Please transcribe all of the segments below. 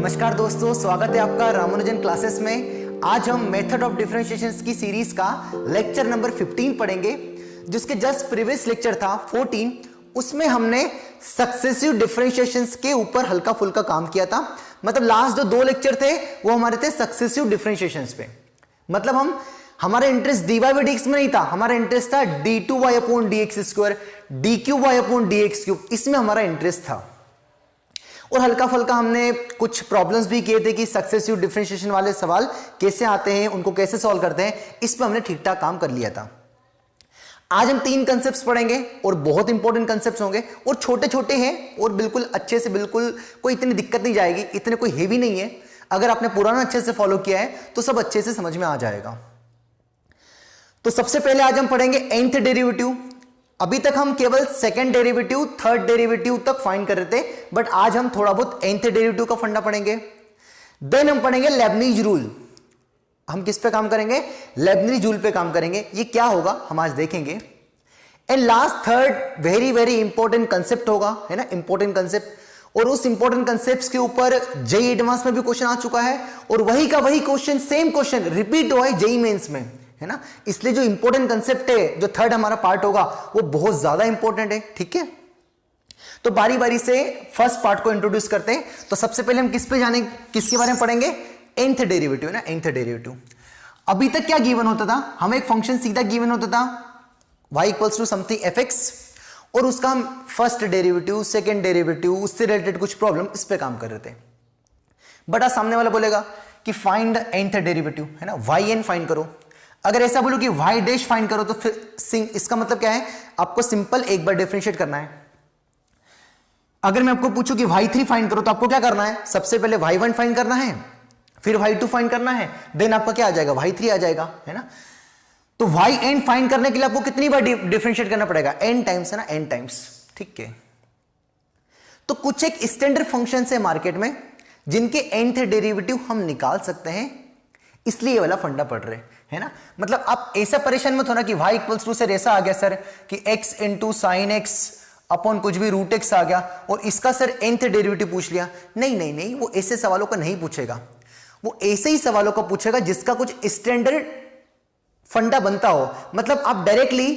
नमस्कार दोस्तों, स्वागत है आपका रामानुजन क्लासेस में। आज हम मेथड ऑफ डिफरेंशिएशन की सीरीज का लेक्चर नंबर 15 पढ़ेंगे। जिसके जस्ट प्रीवियस लेक्चर था 14, उसमें हमने सक्सेसिव डिफरेंशिएशंस के ऊपर हल्का फुल्का काम किया था। मतलब लास्ट जो 2 लेक्चर थे वो हमारे थे सक्सेसिव डिफरेंशिएशंस पे। मतलब हमारा इंटरेस्ट dy बाई dx में नहीं था, हमारा इंटरेस्ट था d2y upon dx square, d3y upon dx cube, इसमें हमारा इंटरेस्ट था। और हल्का फुल्का हमने कुछ प्रॉब्लम्स भी किए थे कि सक्सेसिव डिफरेंशिएशन वाले सवाल कैसे आते हैं, उनको कैसे सॉल्व करते हैं, इस पर हमने ठीक ठाक काम कर लिया था। आज हम 3 कंसेप्ट्स पढ़ेंगे और बहुत इंपॉर्टेंट कंसेप्ट्स होंगे और छोटे छोटे हैं और बिल्कुल अच्छे से, बिल्कुल कोई इतनी दिक्कत नहीं जाएगी, इतने कोई हेवी नहीं है। अगर आपने पुराना अच्छे से फॉलो किया है तो सब अच्छे से समझ में आ जाएगा। तो सबसे पहले आज हम पढ़ेंगे nth डेरिवेटिव। अभी तक हम केवल सेकंड डेरिवेटिव, थर्ड डेरिवेटिव तक फाइंड कर रहे थे, बट आज हम थोड़ा बहुत nth डेरिवेटिव का फंडा पढ़ेंगे। देन हम पढ़ेंगे लेबनीज रूल। हम किस पे काम करेंगे? लेबनीज रूल पे काम करेंगे। ये क्या होगा हम आज देखेंगे। And last third very very important concept होगा, है ना, इंपॉर्टेंट कंसेप्ट। और उस इंपॉर्टेंट कंसेप्ट्स के ऊपर जेईई एडवांस में भी क्वेश्चन आ चुका है और वही का वही क्वेश्चन, सेम क्वेश्चन रिपीट हुआ है जेईई मेंस में, है ना। इसलिए जो इंपॉर्टेंट कंसेप्ट है, जो थर्ड हमारा पार्ट होगा, वो बहुत ज्यादा इंपॉर्टेंट है, ठीक है। तो बारी बारी से फर्स्ट पार्ट को इंट्रोड्यूस करते हैं। तो सबसे पहले हम किस पे जाने, किसके बारे में पढ़ेंगे? nth डेरिवेटिव, ना, nth डेरिवेटिव। अभी तक क्या गिवन होता था? हमें एक फंक्शन सीधा गिवन होता था y equals to something fx, और उसका हम फर्स्ट डेरिवेटिव, सेकेंड डेरिवेटिव, उससे रिलेटेड कुछ प्रॉब्लम इस पे काम कर रहे थे। बट आज सामने वाला बोलेगा कि फाइंड nth डेरिवेटिव, है ना, yn फाइंड करो। अगर ऐसा बोलो कि y डैश फाइंड करो तो फिर इसका मतलब क्या है? आपको सिंपल एक बार डिफरेंशिएट करना है। अगर मैं आपको पूछूं कि y3 फाइंड करो तो आपको क्या करना है? सबसे पहले y1 फाइंड करना है, फिर y2 फाइंड करना है, देन आपका क्या आ जाएगा? y3 आ जाएगा, है ना। तो yn फाइंड करने के लिए आपको कितनी बार डिफरेंशिएट करना पड़ेगा? n टाइम्स, है ना, n टाइम्स, ठीक है। तो कुछ एक स्टैंडर्ड फंक्शन है मार्केट में जिनके nth डेरिवेटिव हम निकाल सकते हैं, इसलिए ये वाला फंडा पढ़ रहे है ना। मतलब आप ऐसा परेशान मत होना कि y इक्वल्स टू सर ऐसा आ गया सर कि x into sine x upon कुछ भी रूट एक्स आ गया और इसका सर nth डेरिवेटिव पूछ लिया। नहीं नहीं नहीं, वो ऐसे सवालों का नहीं पूछेगा। वो ऐसे ही सवालों का पूछेगा जिसका कुछ स्टैंडर्ड फंडा बनता हो। मतलब आप directly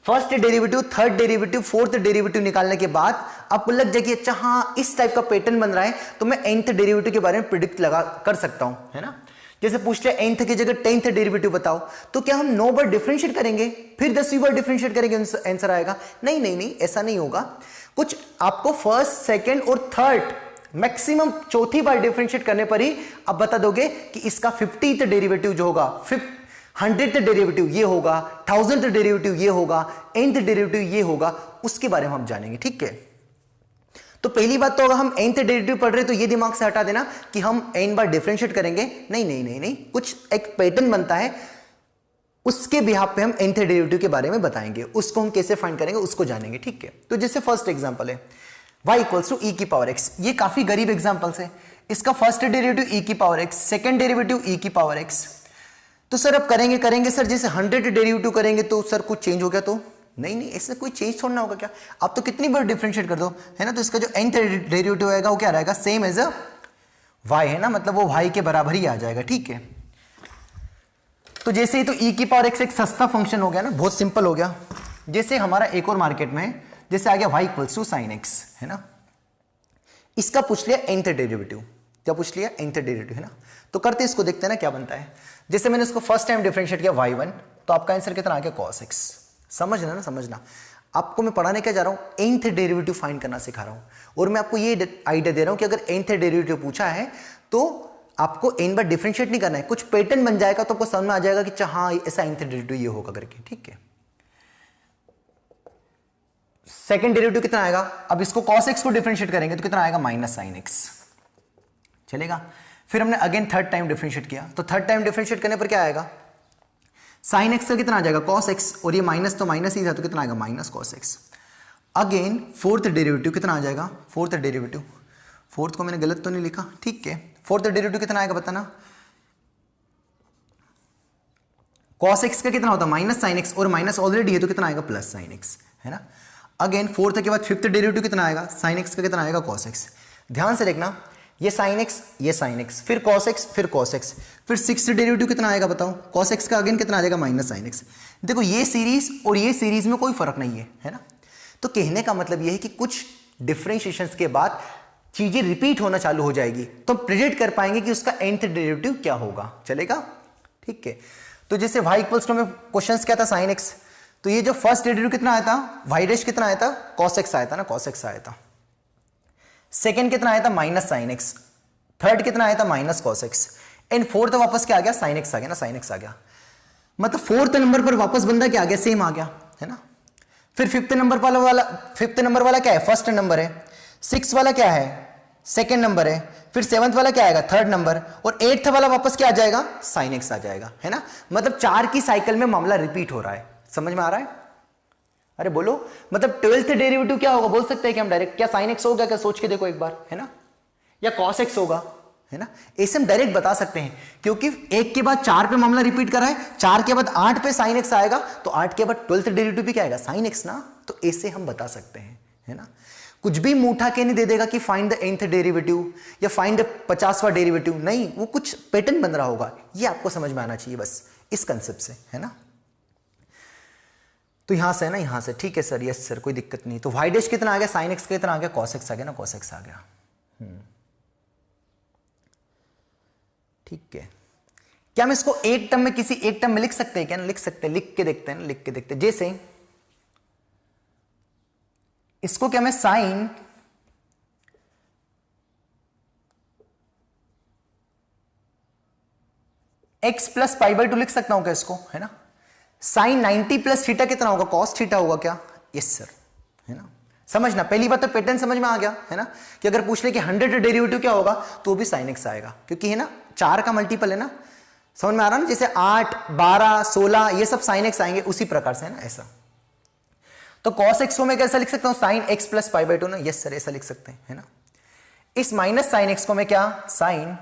first derivative, third derivative, fourth derivative निकालने के बाद आपको लग जाए कि अच्छा हाँ इस टाइप का पैटर्न बन रहा है, तो मैं nth डेरिवेटिव के बारे में प्रिडिक्ट लगा कर सकता हूं, है ना। जैसे पूछ लिया nth की जगह 10th डेरिवेटिव बताओ, तो क्या हम 9 बार डिफरेंशिएट करेंगे फिर 10वीं बार डिफरेंशिएट करेंगे आंसर आएगा? नहीं नहीं नहीं, ऐसा नहीं होगा। कुछ आपको फर्स्ट, सेकंड और थर्ड, मैक्सिमम चौथी बार डिफरेंशिएट करने पर ही आप बता दोगे कि इसका 50th डेरिवेटिव जो होगा, 100th डेरिवेटिव ये होगा, 1000th डेरिवेटिव ये होगा, nth डेरिवेटिव ये होगा, उसके बारे में हम जानेंगे, ठीक है। तो पहली बात तो अगर हम nth डेरिवेटिव पढ़ रहे हैं तो ये दिमाग से हटा देना कि हम n बार डिफरेंशिएट करेंगे। नहीं नहीं नहीं नहीं, कुछ एक पैटर्न बनता है, उसके बिहाफ पे हम nth डेरिवेटिव के बारे में बताएंगे, उसको हम कैसे फाइंड करेंगे उसको जानेंगे, ठीक है। तो जैसे फर्स्ट एग्जांपल है y इक्वल्स टू e की पावर x। ये काफी गरीब एग्जांपल्स है। इसका फर्स्ट डेरिवेटिव e की power x, second derivative e की पावर x। तो सर अब करेंगे सर जैसे 100 डेरिवेटिव करेंगे तो सर कुछ चेंज हो गया तो? नहीं नहीं, इससे कोई चेंज थोड़ा ना होगा। क्या आप तो कितनी बार डिफरेंशिएट कर दो, है ना। तो इसका जो nth डेरिवेटिव आएगा वो क्या रहेगा? सेम एज y, है ना, मतलब वो y के बराबर ही आ जाएगा, ठीक है। तो जैसे ही तो e की पावर x एक सस्ता फंक्शन हो गया ना, बहुत सिंपल हो गया। जैसे हमारा एक और मार्केट में जैसे आ गया y equals to sine x, है ना। इसका पूछ लिया nth डेरिवेटिव, क्या पूछ लिया? nth डेरिवेटिव, है ना। तो करते इसको देखते हैं ना क्या बनता है। जैसे मैंने इसको फर्स्ट टाइम डिफरेंशिएट किया y1, तो आपका आंसर कितना आ गया? cos x। समझना ना, समझना। आपको मैं पढ़ाने क्या जा रहा हूं? nth डेरिवेटिव फाइंड करना सिखा रहा हूं। और मैं आपको ये आइडिया दे रहा हूं कि अगर nth डेरिवेटिव पूछा है तो आपको n बार डिफरेंशिएट नहीं करना है, कुछ पैटर्न बन जाएगा तो आपको समझ में आ जाएगा कि हाँ ऐसा nth डेरिवेटिव ये होगा करके, ठीक है। सेकंड डेरिवेटिव कितना आएगा? अब इसको cos x को डिफरेंशिएट करेंगे तो कितना आएगा? माइनस साइन एक्स, चलेगा। फिर हमने अगेन थर्ड टाइम डिफरेंशिएट किया, तो थर्ड टाइम डिफरेंशिएट करने पर क्या आएगा? साइन एक्स का कितना आ जाएगा? cos x, और ये माइनस तो माइनस ही था तो कितना आएगा? Minus cos x। Again fourth derivative कितना आ जाएगा? फोर्थ डेरिवेटिव, फोर्थ को मैंने गलत तो नहीं लिखा, ठीक है। फोर्थ डेरिवेटिव कितना आएगा बताना? cos x का कितना होता है? माइनस साइन एक्स, और माइनस ऑलरेडी है तो कितना आएगा? प्लस साइन एक्स, है ना। अगेन फोर्थ के बाद फिफ्थ डेरिवेटिव कितना आएगा? साइन एक्स का कितना आएगा? cos x। ध्यान से देखना, ये साइन एक्स, ये साइन एक्स, फिर कॉस एक्स, फिर कॉस एक्स, फिर 6 डेरिवेटिव कितना आएगा बताओ, कॉस एक्स का अगेन कितना आ जाएगा माइनस साइन एक्स। देखो ये सीरीज और ये सीरीज में कोई फर्क नहीं है ना। तो कहने का मतलब ये है कि कुछ डिफरेंशिएशंस के बाद चीजें रिपीट होना चालू हो जाएगी, तो हम प्रेडिक्ट कर पाएंगे कि उसका nth डेरिवेटिव क्या होगा। चलेगा, ठीक है। तो जैसे y इक्वल्स टू में क्वेश्चन क्या था साइन एक्स, तो ये जो फर्स्ट डेरिवेटिव कितना आया था, y डैश कितना आया था, कॉस एक्स आया था ना, कॉस एक्स आया था। सेकंड कितना आया था, माइनस साइन एक्स। थर्ड कितना आया था, minus cos x. And fourth वापस क्या आ गया, साइन एक्स आ गया ना, साइन एक्स आ गया। मतलब फोर्थ नंबर पर वापस बंदा क्या आ गया, सेम आ गया, है ना। फिर फिफ्थ नंबर वाला क्या है, फर्स्ट नंबर है। सिक्स वाला क्या है, सेकंड नंबर है। फिर सेवंथ वाला क्या आएगा, थर्ड नंबर। और एट्थ वाला वापस क्या आ जाएगा, साइन एक्स आ जाएगा, है ना। मतलब 4 की साइकिल में मामला रिपीट हो रहा है। समझ में आ रहा है? अरे बोलो, मतलब 12th डेरिवेटिव क्या होगा, बोल सकते हैं कि हम डायरेक्ट, क्या साइन एक्स होगा क्या, सोच के देखो एक बार, है ना, या कॉस एक्स होगा, है ना। ऐसे हम डायरेक्ट बता सकते हैं, क्योंकि 1 के बाद 4 पे मामला रिपीट कर रहा है, 4 के बाद 8 पे साइन एक्स आएगा, तो 8 के बाद 12th डेरिवेटिव भी क्या आएगा, साइन एक्स ना। तो ऐसे हम बता सकते हैं, है ना। कुछ भी मुंह के नहीं दे देगा कि फाइंड द nth डेरिवेटिव या फाइंड द 50वां डेरिवेटिव, नहीं, वो कुछ पैटर्न बन रहा होगा। ये आपको समझ में आना चाहिए बस इस कंसेप्ट से, है ना। तो यहां से है ना, यहां से, ठीक है सर, यस सर, कोई दिक्कत नहीं। तो y डैश कितना आ गया, साइन एक्स कितना आ गया, कॉस एक्स आ गया ना, कॉस एक्स आ गया। ठीक है। क्या हम इसको एक टर्म में, किसी एक टर्म में लिख सकते हैं क्या, लिख सकते हैं, लिख के देखते हैं, लिख के देखते हैं। जैसे इसको क्या मैं sine x plus pi by 2 लिख सकता हूं क्या इसको, है ना। साइन 90 प्लस थीटा कितना होगा, कॉस थीटा होगा क्या, यस सर, है ना। समझना, पहली बात तो पैटर्न समझ में आ गया, है ना, कि अगर पूछ ले कि 100 डेरिवेटिव क्या होगा, तो भी साइन एक्स आएगा, क्योंकि है ना 4 का मल्टीपल है ना। समझ में आ रहा ना, जैसे 8, 12, 16 ये सब साइन एक्स आएंगे, उसी प्रकार से, है ना, ऐसा। तो कॉस एक्स को मैं कैसा लिख सकता हूं, sign x plus pi by 2 ना, यस सर, ऐसा लिख सकते हैं, है ना। इस माइनस साइन एक्स को मैं क्या, sign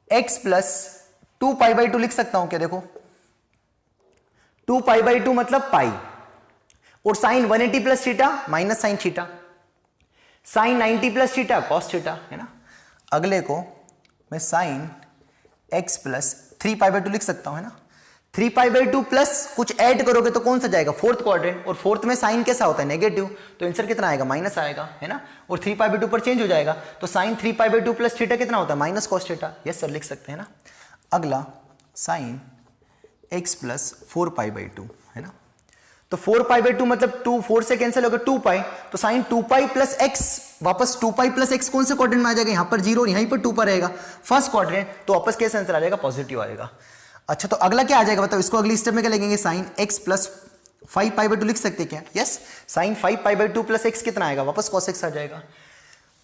x plus 2 pi by 2 लिख सकता हूं क्या, देखो 2 पाई बाई 2 मतलब पाई, और sine 180 plus theta minus sine theta, sine 90 plus theta cos theta, है ना। अगले को मैं sine x plus 3 pi by 2 लिख सकता हूं, है ना। 3 पाई बाई 2 प्लस कुछ ऐड करोगे तो कौन सा जाएगा, फोर्थ क्वाड्रेंट, और फोर्थ में साइन कैसा होता है, नेगेटिव, तो आंसर कितना आएगा, माइनस आएगा, है ना। और 3 पाई बाई 2 पर चेंज हो जाएगा, तो sine 3 pi by 2 plus theta कितना होता है, minus cos theta, yes sir, लिख सकते हैं ना। अगला sine x plus 4 pi by 2, है ना। तो 4 पाई बाई 2 मतलब 2, 4 से कैंसिल होगा 2 पाई, तो साइन 2 पाई प्लस एक्स, वापस 2 पाई प्लस एक्स कौन से क्वाड्रेंट में आ जाएगा, यहां पर 0 और यहीं पर 2 पर रहेगा, फर्स्ट क्वाड्रेंट, तो वापस कैसे आंसर आ जाएगा, पॉजिटिव आएगा। अच्छा, तो अगला क्या आ जाएगा बताओ, इसको अगली स्टेप में क्या लगेंगे, sine x plus 5 pi by 2 लिख सकते हैं क्या, yes, sine 5 pi by 2 plus x कितना आएगा, वापस कॉस एक्स आ जाएगा।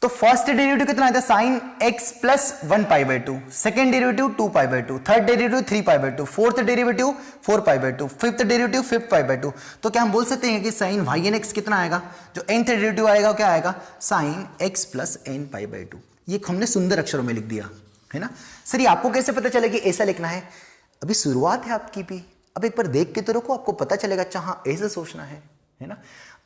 तो फर्स्ट डेरिवेटिव कितना आया था, sign x plus 1 pi by 2, second derivative 2 pi by 2, third derivative 3 pi by 2, fourth derivative 4 pi by 2, fifth derivative 5 pi by 2। तो क्या हम बोल सकते हैं कि साइन वाई एन एक्स कितना आएगा, जो nth डेरिवेटिव आएगा क्या आएगा, sign x plus n pi by 2। ये हमने सुंदर अक्षरों में लिख दिया, है ना। सर ये आपको कैसे पता चलेगा कि ऐसा लिखना है, अभी शुरुआत है आपकी भी, अब एक बार देख के तो रखो, आपको पता चलेगा, अच्छा हाँ ऐसे सोचना है ना।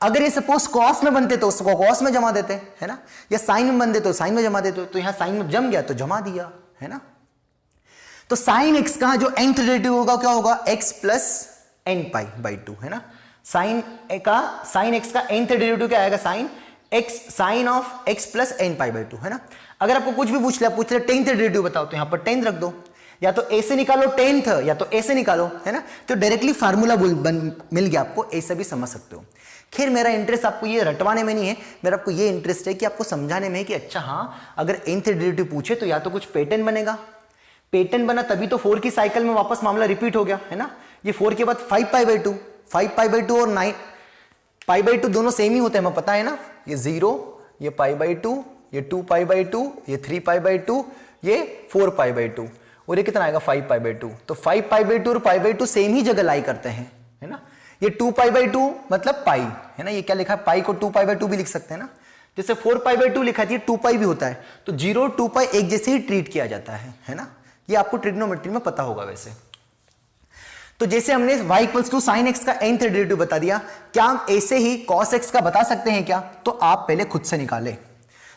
अगर ये सपोज कॉस में बनते तो उसको कॉस में जमा देते, है ना, या साइन में बनते तो साइन में जमा देते, तो यहां साइन में जम गया तो जमा दिया, है ना। तो साइन एक्स का जो nth डेरिवेटिव होगा क्या होगा, x plus n pi by 2, है ना। साइन एक्स का nth डेरिवेटिव क्या आएगा, sine of x plus n pi by 2, है ना। अगर आपको कुछ भी पूछ ले 10th डेरिवेटिव बताओ, तो यहां पर 10 रख दो, या तो ऐसे निकालो 10th, या तो ऐसे निकालो, है ना। तो डायरेक्टली फार्मूला मिल गया आपको, ऐसे भी समझ सकते हो। खैर मेरा इंटरेस्ट आपको ये रटवाने में नहीं है, मेरा आपको ये इंटरेस्ट है कि आपको समझाने में है कि अच्छा हाँ, अगर nth डेरिवेटिव पूछे तो या तो कुछ पैटर्न बनेगा, पैटर्न बना तभी तो 4 की साइकिल में वापस मामला रिपीट हो गया, है ना। ये 4 के बाद 5 पाई बाई 2, 5 पाई बाई 2 और 9 पाई बाई 2 दोनों सेम ही होते हैं, हमें पता है ना। ये 0, ये पाई बाई 2, ये 2 पाई बाई 2, ये 3 पाई बाई 2, ये 4 पाई बाई 2, और ये कितना आएगा 5 पाई बाई 2। तो 5 पाई बाई 2 और पाई बाई 2 सेम ही जगह लाई करते हैं, है ना। ये 2 पाई बाई 2 मतलब पाई, है ना। ये क्या लिखा है, पाई को 2 पाई बाई 2 भी लिख सकते हैं ना। जैसे 4 पाई बाई 2 लिखा है, 2 पाई भी होता है, तो 0 2 पाई एक जैसे ही ट्रीट किया जाता है ना। ये आपको ट्रिग्नोमेट्री में पता होगा वैसे। तो जैसे हमने y equals to sine x का nth डेरिवेटिव बता दिया, क्या हम ऐसे ही cos x का बता सकते हैं क्या, तो आप पहले खुद से निकाले।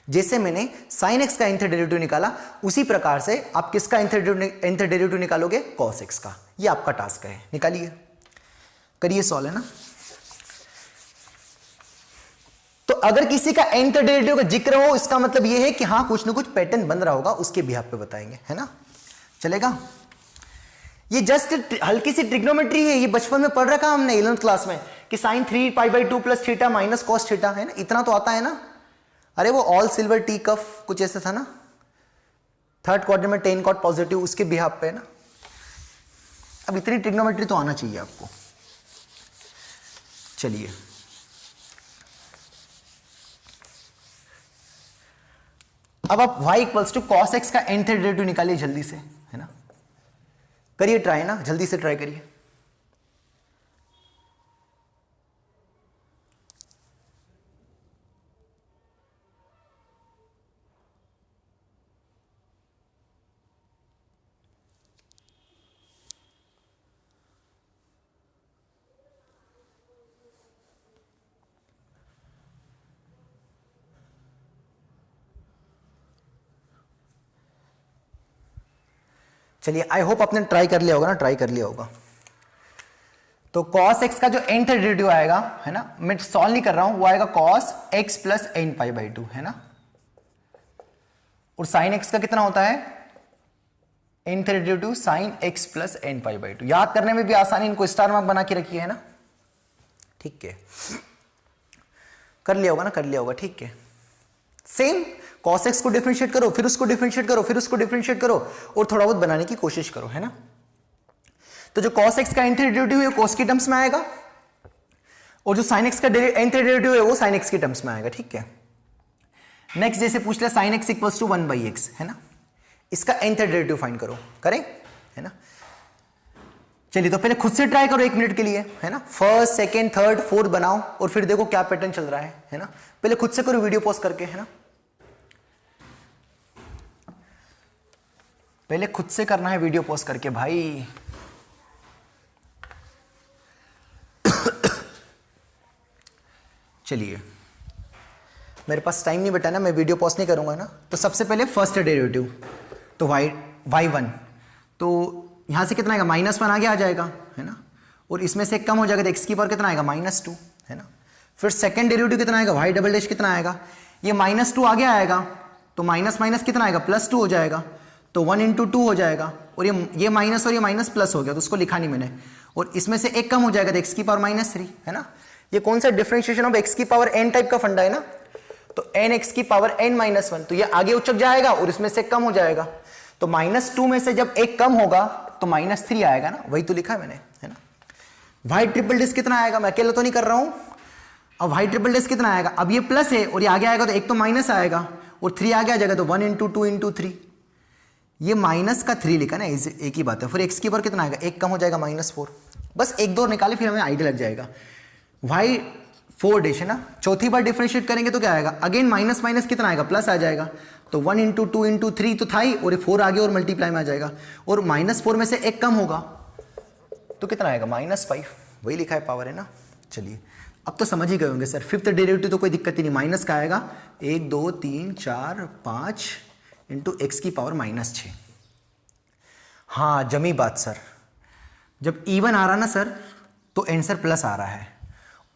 जैसे मैंने sin x का nth डेरिवेटिव निकाला उसी प्रकार से आप किसका nth डेरिवेटिव निकालोगे, cos x का। ये आपका टास्क है, निकालिए, करिए सॉल्व, है ना। तो अगर किसी का nth डेरिवेटिव का जिक्र हो इसका मतलब ये है कि हाँ कुछ ना कुछ पैटर्न बन रहा होगा, उसके बिहाफ पे बताएंगे, है ना, चलेगा। ये जस्ट हल्की सी ट्रिग्नोमेट्री है, ये बचपन में पढ़ रखा हमने 11th क्लास में कि sin 3π/2 plus theta minus cos theta, है ना, इतना तो आता है ना। अरे वो ऑल सिल्वर टी कफ कुछ ऐसा था ना, थर्ड क्वाड्रेंट में tan cot पॉजिटिव, उसके बिहाफ पे, है ना। अब इतनी ट्रिग्नोमेट्री तो आना चाहिए आपको। चलिए अब आप y equals to cos x का nth डेरिवेटिव निकालिए जल्दी से, है ना, करिए ट्राई ना, जल्दी से ट्राई करिए। चलिए आई होप आपने ट्राई कर लिया होगा ना, ट्राई कर लिया होगा। तो cos x का जो nth डेरिवेटिव आएगा, है ना, मैं सॉल्व नहीं कर रहा हूं, वो आएगा cos x प्लस nπ/2, है ना। और sin x का कितना होता है, nth derivative sin x plus nπ/2। याद करने में भी आसानी, इनको स्टार मार्क बना के रखिए, है ना, ठीक है, कर लिया होगा ना, कर लिया होगा, ठीक है। सेम cos x को डिफरेंशिएट करो, फिर उसको डिफरेंशिएट करो, फिर उसको डिफरेंशिएट करो और थोड़ा बहुत बनाने की कोशिश करो, है ना। तो जो cos x का nth डेरिवेटिव है cos की टर्म्स में आएगा और जो sin x का nth डेरिवेटिव है वो sin x की टर्म्स में आएगा, ठीक है। नेक्स्ट जैसे पूछ लिया sin x equals to 1/x, है ना, इसका nth डेरिवेटिव फाइंड करो, करें, है ना। चलिए तो पहले खुद से ट्राई करो 1 मिनट के लिए, है ना, फर्स्ट सेकेंड थर्ड फोर्थ बनाओ और फिर देखो क्या पैटर्न चल रहा है ना। पहले खुद से करो वीडियो पॉज करके, है ना, पहले खुद से करना है वीडियो पॉज करके भाई। चलिए मेरे पास टाइम नहीं बटा ना, मैं वीडियो पॉज नहीं करूंगा ना। तो सबसे पहले फर्स्ट डेरिवेटिव, तो y1, तो यहां से कितना आएगा, -1 आगे आ जाएगा, है ना, और इसमें से कम हो जाएगा तो x की पावर कितना आएगा, -2, है ना। फिर सेकंड डेरिवेटिव कितना आएगा, y डबल डैश कितना आएगा, ये -2 आगे आएगा तो माइनस माइनस कितना आएगा, +2 हो जाएगा, तो 1 × 2 हो जाएगा, और ये माइनस और ये माइनस प्लस हो गया तो उसको लिखा नहीं मैंने, और इसमें से एक कम हो जाएगा तो x की पावर -3, है ना। ये कौन सा डिफरेंशिएशन ऑफ x की पावर n टाइप का फंडा है ना, तो n x की पावर n-1, तो ये आगे उचक जाएगा और इसमें से कम हो जाएगा, तो -2 में से जब एक कम होगा तो -3 आएगा ना, वही तो लिखा है मैंने, है ना। y ट्रिपल डैश कितना आएगा, मैं अकेला तो नहीं कर रहा हूं। अब y ट्रिपल डैश कितना आएगा, अब ये प्लस है और ये आगे आएगा तो एक तो माइनस आएगा और 3 आगे आ जाएगा, तो 1 × 2 × 3, ये माइनस का 3 लिखा ना, एक ही बात है। फिर x की पावर कितना आएगा, एक कम हो जाएगा -4, बस एक दो निकाले फिर हमें आइडिया लग जाएगा। y 4 डैश है ना, चौथी बार डिफरेंशिएट करेंगे तो क्या आएगा, अगेन माइनस माइनस कितना आएगा, प्लस आ जाएगा, तो 1 × 2 × 3 तो था ही, और ये 4 आगे और मल्टीप्लाई में आ जाएगा, और -4 में से एक कम होगा तो कितना आएगा, -5, वही लिखा है पावर, है ना। चलिए अब तो समझ ही गए होंगे सर, फिफ्थ डेरिवेटिव तो कोई दिक्कत ही नहीं, माइनस का आएगा 1 2 3 4 5 × x की पावर -6। हाँ जमी बात सर, जब इवन आ रहा ना सर तो आंसर प्लस आ रहा है,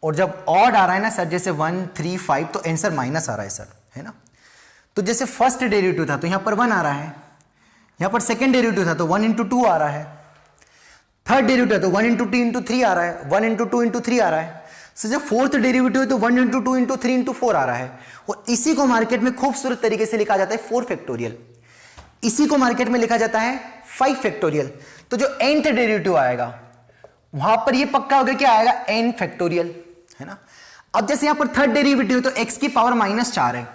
और जब ऑड आ रहा है ना सर, जैसे 1 3 5 तो आंसर माइनस आ रहा है सर, है ना। तो जैसे फर्स्ट डेरिवेटिव था तो यहां पर 1 आ रहा है, यहां पर सेकंड डेरिवेटिव था तो 1 × 2 आ रहा है, थर्ड डेरिवेटिव तो 1 × 2 × 3 आ रहा है, 1 × 2 × 3 आ रहा है। सो जब फोर्थ डेरिवेटिव है तो 1 × 2 × 3 × 4 आ रहा है, और इसी को मार्केट में खूबसूरत तरीके से लिखा जाता है 4 फैक्टोरियल, इसी को मार्केट में लिखा जाता है 5 फैक्टोरियल। तो जो nth डेरिवेटिव आएगा वहां पर ये पक्का होगा क्या आएगा, n फैक्टोरियल, है ना। अब जैसे यहां पर थर्ड डेरिवेटिव तो x की पावर -4 है,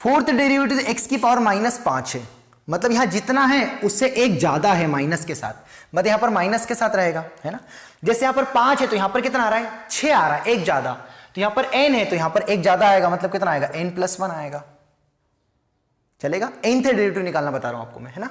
फोर्थ डेरिवेटिव तो x की पावर -5 है, मतलब यहां जितना है उससे एक ज्यादा है माइनस के साथ, मतलब यहां पर माइनस के साथ रहेगा, है ना। जैसे यहां पर 5 है तो यहां पर कितना आ रहा है, 6 आ रहा है, एक ज्यादा, तो यहां पर n है तो यहां पर एक ज्यादा आएगा, मतलब कितना आएगा, n+1 आएगा, चलेगा। nth डेरिवेटिव निकालना बता रहा हूं आपको मैं, है ना।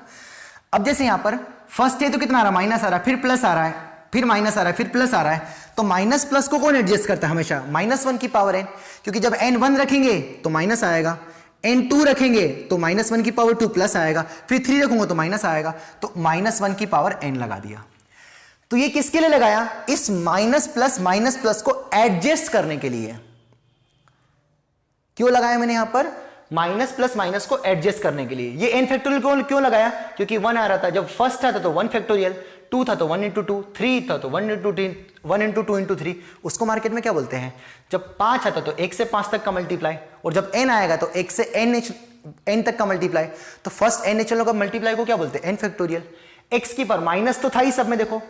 अब जैसे यहां पर फर्स्ट है तो कितना आ रहा है, माइनस आ रहा है, फिर प्लस आ रहा है, फिर माइनस आ रहा है, फिर प्लस आ रहा है, तो माइनस प्लस को कौन एडजस्ट करता है हमेशा? -1 की पावर n, क्योंकि जब n 1 रखेंगे तो माइनस आएगा, n 2 रखेंगे तो -1 की पावर 2 प्लस आएगा, फिर 3 रखूंगा तो माइनस आएगा, तो -1 की पावर n लगा दिया। तो ये किसके लिए लगाया? इस माइनस प्लस को एडजस्ट करने के लिए। क्यों लगाया मैंने यहां पर? माइनस प्लस माइनस को एडजस्ट करने के लिए। ये n फैक्टोरियल क्यों लगाया? क्योंकि 1 आ रहा था, जब फर्स्ट था तो 1 फैक्टोरियल, 2 था तो 1 इंटू 2, 3 था तो 1 इंटू 2 इंटू 3। उसको मार्केट में क्या बोलते हैं? जब 5 आता तो 1 से 5 तक का मल्टीप्लाई, और जब n आएगा तो 1 से n तक का मल्टीप्लाई। तो फर्स्ट n नेचुरल का मल्टीप्लाई को क्या बोलते हैं? n factorial. x की पावर माइनस तो था ही सब में, देखो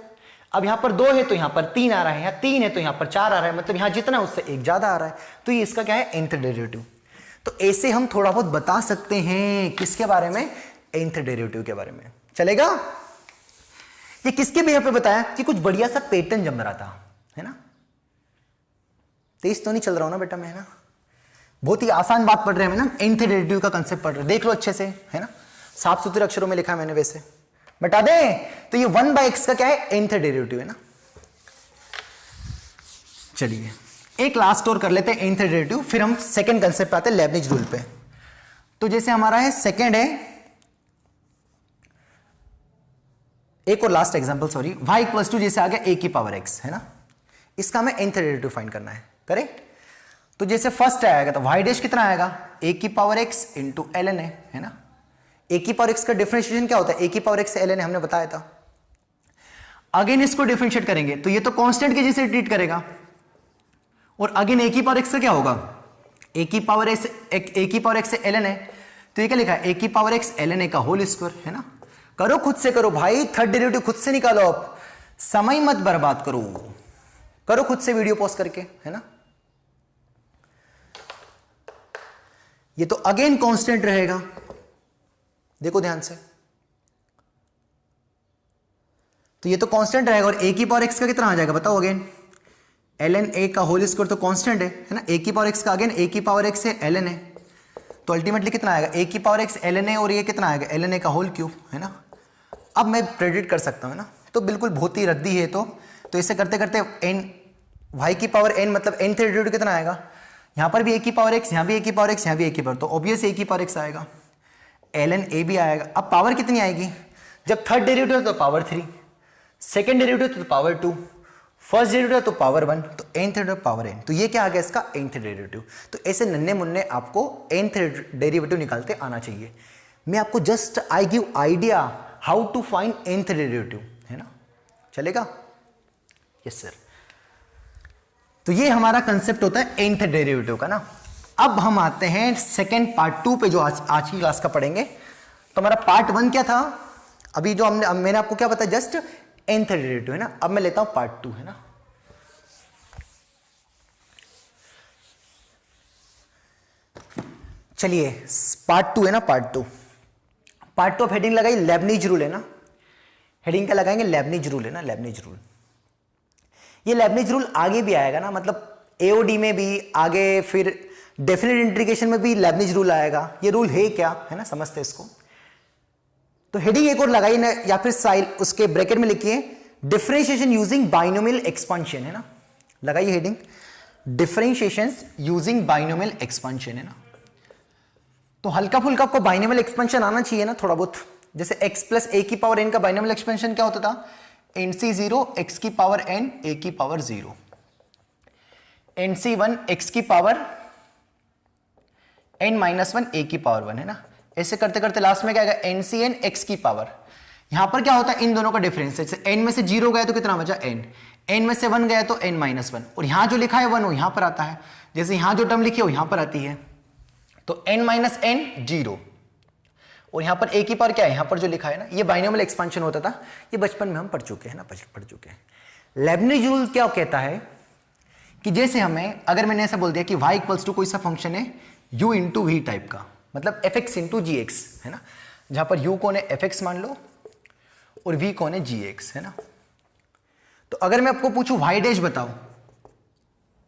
अब यहां पर 2 है तो यहां पर 3 आ रहा है, यहां 3 है तो यहां पर 4 आ रहा है, मतलब यहां जितना उससे 1 ज्यादा आ रहा है, तो ये इसका क्या है? nth derivative. तो ऐसे हम थोड़ा बहुत बता सकते हैं किसके बारे में? nth डेरिवेटिव के बारे में। चलेगा? ये किसके बिहेव पे बताया? कि कुछ बढ़िया सा पैटर्न जम रहा था, है ना? तेज तो नहीं चल रहा हूं ना बेटा मैं, है ना? बहुत ही आसान बात पढ़ रहे हैं ना, nth डेरिवेटिव का कंसेप्ट पढ़ रहे हैं, देख लो अच्छे से, है ना? साफ सुथरे अक्षरों में लिखा है मैंने, वैसे बता दें तो ये 1/x का क्या है? nth डेरिवेटिव है ना। चलिए एक लास्ट और कर लेते हैं nth डेरिवेटिव, फिर हम सेकंड कंसेप्ट पे आते हैं, लेबनिज रूल पे। तो जैसे हमारा है सेकंड है, एक और last example, sorry, y equals to जैसे आ गया a की पावर x, है ना? इसका हमें nth डेरिवेटिव फाइंड करना है, करेक्ट? तो जैसे फर्स्ट आएगा तो y डैश कितना आएगा? a की पावर x इंटू ln है ना? a की पावर x का डिफरेंशिएशन क्या होता है? a की पावर x से ln हमने बताया था। अगेन इसको डिफरेंशिएट करेंगे तो ये तो कांस्टेंट के जैसे ट्रीट करेगा, और अगेन a की पावर x का क्या होगा? a की पावर x से ln है, तो ये क्या लिखा है? a की पावर x ln का होल स्क्वायर, है ना? करो खुद से, करो भाई, थर्ड डेरिवेटिव खुद से निकालो, आप समय मत बर्बाद करो, करो खुद से वीडियो पॉज करके, है ना? ये तो अगेन कांस्टेंट रहेगा, देखो ध्यान से, तो ये तो कांस्टेंट रहेगा, और a की पावर x का कितना आ जाएगा बताओ? अगेन ln a का होल स्क्वायर तो कांस्टेंट है ना? a की पावर x का अगेन a की पावर x है ln a, तो अल्टीमेटली कितना आएगा? a की पावर x ln a, और ये कितना आएगा? ln a का होल क्यूब, है ना? अब मैं प्रेडिक्ट कर सकता हूं ना, तो बिल्कुल बहुत ही रद्दी है, तो ऐसे करते करते n y की पावर n मतलब nth डेरिवेटिव कितना आएगा? यहां पर भी a की पावर x, यहां भी a की पावर x, यहां भी a की पावर, तो ऑब्वियस a की पावर x आएगा, ln a भी आएगा। अब पावर कितनी आएगी? जब थर्ड डेरिवेटिव तो पावर 3, सेकंड डेरिवेटिव तो पावर 2, फर्स्ट डेरिवेटिव तो पावर 1, तो nth डेरिवेटिव पावर n, तो ये क्या आ गया इसका? nth derivative. तो ऐसे नन्हे मुन्ने आपको nth डेरिवेटिव निकालते आना चाहिए। मैं आपको just I give idea how to find nth derivative, है ना? चलेगा? Yes sir. तो ये हमारा कंसेप्ट होता है nth डेरिवेटिव का ना। अब हम आते हैं सेकेंड पार्ट 2 पे, जो आज की क्लास का पढ़ेंगे। तो हमारा पार्ट 1 क्या था? अभी जो मैंने आपको क्या बताया? जस्ट nth डेरिवेटिव, है ना? अब मैं लेता हूं पार्ट 2, है ना? चलिए पार्ट 2 है ना, पार्ट 2 ऑफ हेडिंग लगाई लेबनिज रूल, है ना? हेडिंग क्या लगाएंगे? लेबनिज रूल, है ना? Lebanese rule. ये लेबनिज रूल आगे भी आएगा ना, मतलब एओडी में भी आगे, फिर डेफिनेट इंटीग्रेशन में भी लेबनिज रूल आएगा। ये रूल है क्या, है ना? समझते इसको। तो हेडिंग एक और लगाई ना, या फिर साइल उसके ब्रैकेट में लिखिए डिफरेंशिएशन यूजिंग बाइनोमियल एक्सपेंशन, है ना? लगाइए heading differentiation using binomial expansion, है ना? तो हल्का फुल्का आपको बाइनोमियल एक्सपेंशन आना चाहिए ना थोड़ा बहुत। जैसे x प्लस a की पावर n का बाइनोमियल एक्सपेंशन क्या होता था? nc0 x की पावर n a की पावर 0, nc1 x की पावर n माइनस 1 a की पावर 1, है ना? ऐसे करते करते लास्ट में क्या आएगा? ncn x की पावर। यहां पर क्या होता है? इन दोनों का डिफरेंस। जैसे n में से 0 गया तो कितना बचा? n में से 1 गया तो n माइनस 1, और यहां जो लिखा है 1 वो यहां पर आता है, जैसे यहां जो टर्म लिखी है वो यहां पर आती है, तो n माइनस n 0, और यहां पर a की पावर क्या है? यहां पर जो लिखा है ना, ये बाइनोमियल एक्सपेंशन होता था, ये बचपन में हम पढ़ चुके हैं ना, पढ़ चुके हैं। लेबनिज रूल क्या कहता है कि जैसे हमें, अगर मैंने ऐसा बोल दिया कि y इक्वल्स टू कोई सा फंक्शन है u इंटू वी टाइप का, मतलब fx इंटू जी एक्स, है ना? जहां पर u कौन है? fx मान लो, और v कौन है? gx, है ना? तो अगर मैं आपको पूछूं y डैश बताओ,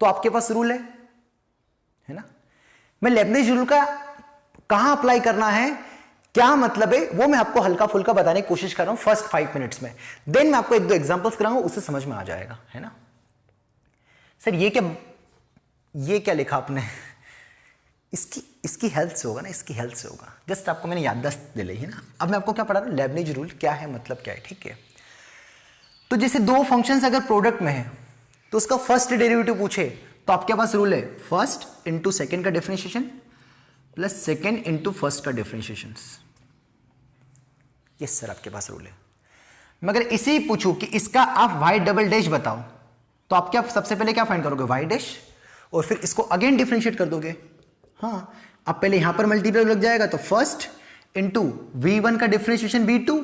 तो आपके पास रूल है ना? मैं लेबनिज रूल का कहां अप्लाई करना है? क्या मतलब है वो मैं आपको हल्का फुल्का बताने की कोशिश कर रहा हूं फर्स्ट 5 मिनट्स में, देन मैं आपको एक दो एग्जांपल्स कराऊंगा, उससे समझ में आ जाएगा, है ना। सर ये क्या लिखा आपने? इसकी हेल्थ से होगा ना, इसकी हेल्थ से होगा, जस्ट आपको मैंने याददाश्त दिलाई है ना। अब मैं आपको क्या पढ़ा रहा हूं, लेबनिज रूल क्या है, मतलब क्या है, ठीक है। तो जैसे दो फंक्शंस अगर प्रोडक्ट में है तो उसका फर्स्ट डेरिवेटिव पूछे तो आपके पास रूल है फर्स्ट इंटू सेकेंड का differentiation plus second into first का डिफरेंशिएशन। यस सर, आपके पास रूल है। मगर इसे ही पूछूं कि इसका आप वाई डबल डैश बताओ तो आप क्या सबसे पहले क्या फाइंड करोगे, वाई डैश, और फिर इसको अगेन डिफरेंशिएट कर दोगे। हाँ, अब पहले यहां पर मल्टीप्लाई लग जाएगा तो फर्स्ट इंटू v1 का differentiation v2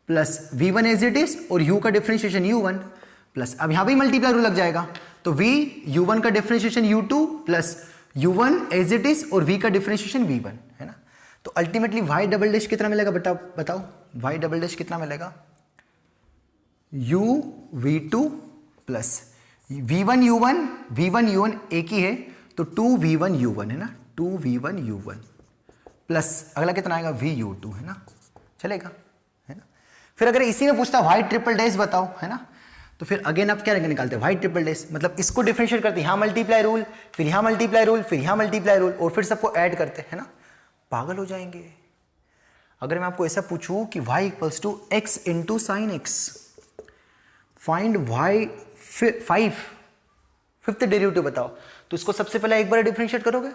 plus v1 as it is और u का डिफरेंशिएशन u1 प्लस, अब यहां भी मल्टीप्लाई रूल लग जाएगा तो v u1 का differentiation u2 plus u1 as it is और v का डिफरेंशिएशन v1, है ना। तो अल्टीमेटली y डबल डैश कितना मिलेगा बेटा बताओ, y डबल डैश कितना मिलेगा, u v2 plus v1 u1 एक ही है तो 2v1 u1 है ना, 2v1 u1 प्लस अगला कितना आएगा vu2, है ना, चलेगा, है ना। फिर अगर इसी में पूछता y ट्रिपल डैश बताओ, है ना, तो फिर अगेन आप क्या निकालते हैं, y ट्रिपल डैश, मतलब इसको डिफरेंशिएट करते हैं, यहां मल्टीप्लाई रूल, फिर यहां मल्टीप्लाई रूल, फिर यहां मल्टीप्लाई रूल और फिर सबको ऐड करते हैं ना, पागल हो जाएंगे। अगर मैं आपको ऐसा पूछूं कि y equals to x into sine x, find y fifth derivative बताओ, तो इसको सबसे पहले एक बार डिफरेंशिएट करोगे,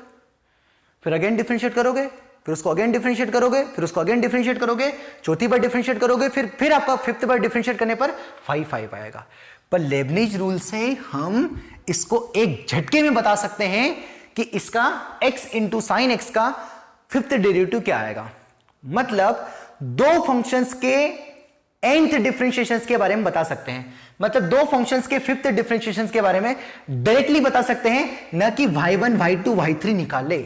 फिर अगेन डिफरेंशिएट करोगे, फिर उसको अगेन डिफरेंशिएट करोगे, फिर उसको अगेन डिफरेंशिएट करोगे, चौथी बार डिफरेंशिएट करोगे, फिर आपका फिफ्थ बार डिफरेंशिएट करने पर 5 आएगा। पर लेबनिज रूल से हम इसको एक झटके में बता सकते हैं कि इसका x इंटू साइन एक्स का फिफ्थ डेरिवेटिव क्या आएगा। मतलब दो फंक्शंस के nth डिफरेंशिएशंस के बारे में बता सकते हैं, मतलब दो फंक्शंस के फिफ्थ डिफरेंशिएशंस के बारे में डायरेक्टली बता सकते हैं, न कि y1 y2 y3 निकाले।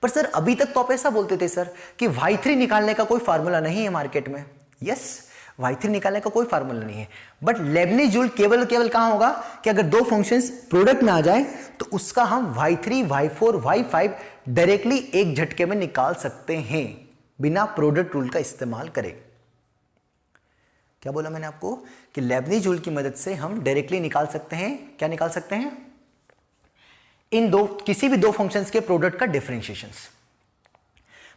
पर सर अभी तक तो आप ऐसा बोलते थे सर कि y3 निकालने का कोई फार्मूला नहीं है मार्केट में। यस, y3 निकालने का कोई फार्मूला नहीं है, बट लेबनिज रूल केवल कहां होगा कि अगर दो फंक्शंस प्रोडक्ट में आ जाए तो उसका हम y3 y4 y5 डायरेक्टली एक झटके में निकाल सकते हैं बिना प्रोडक्ट रूल का इस्तेमाल करें। क्या बोला मैंने आपको कि लेबनिज रूल की मदद से हम डायरेक्टली निकाल सकते हैं, क्या निकाल सकते हैं, इन किसी भी दो फंक्शंस के प्रोडक्ट का डिफरेंशिएशंस।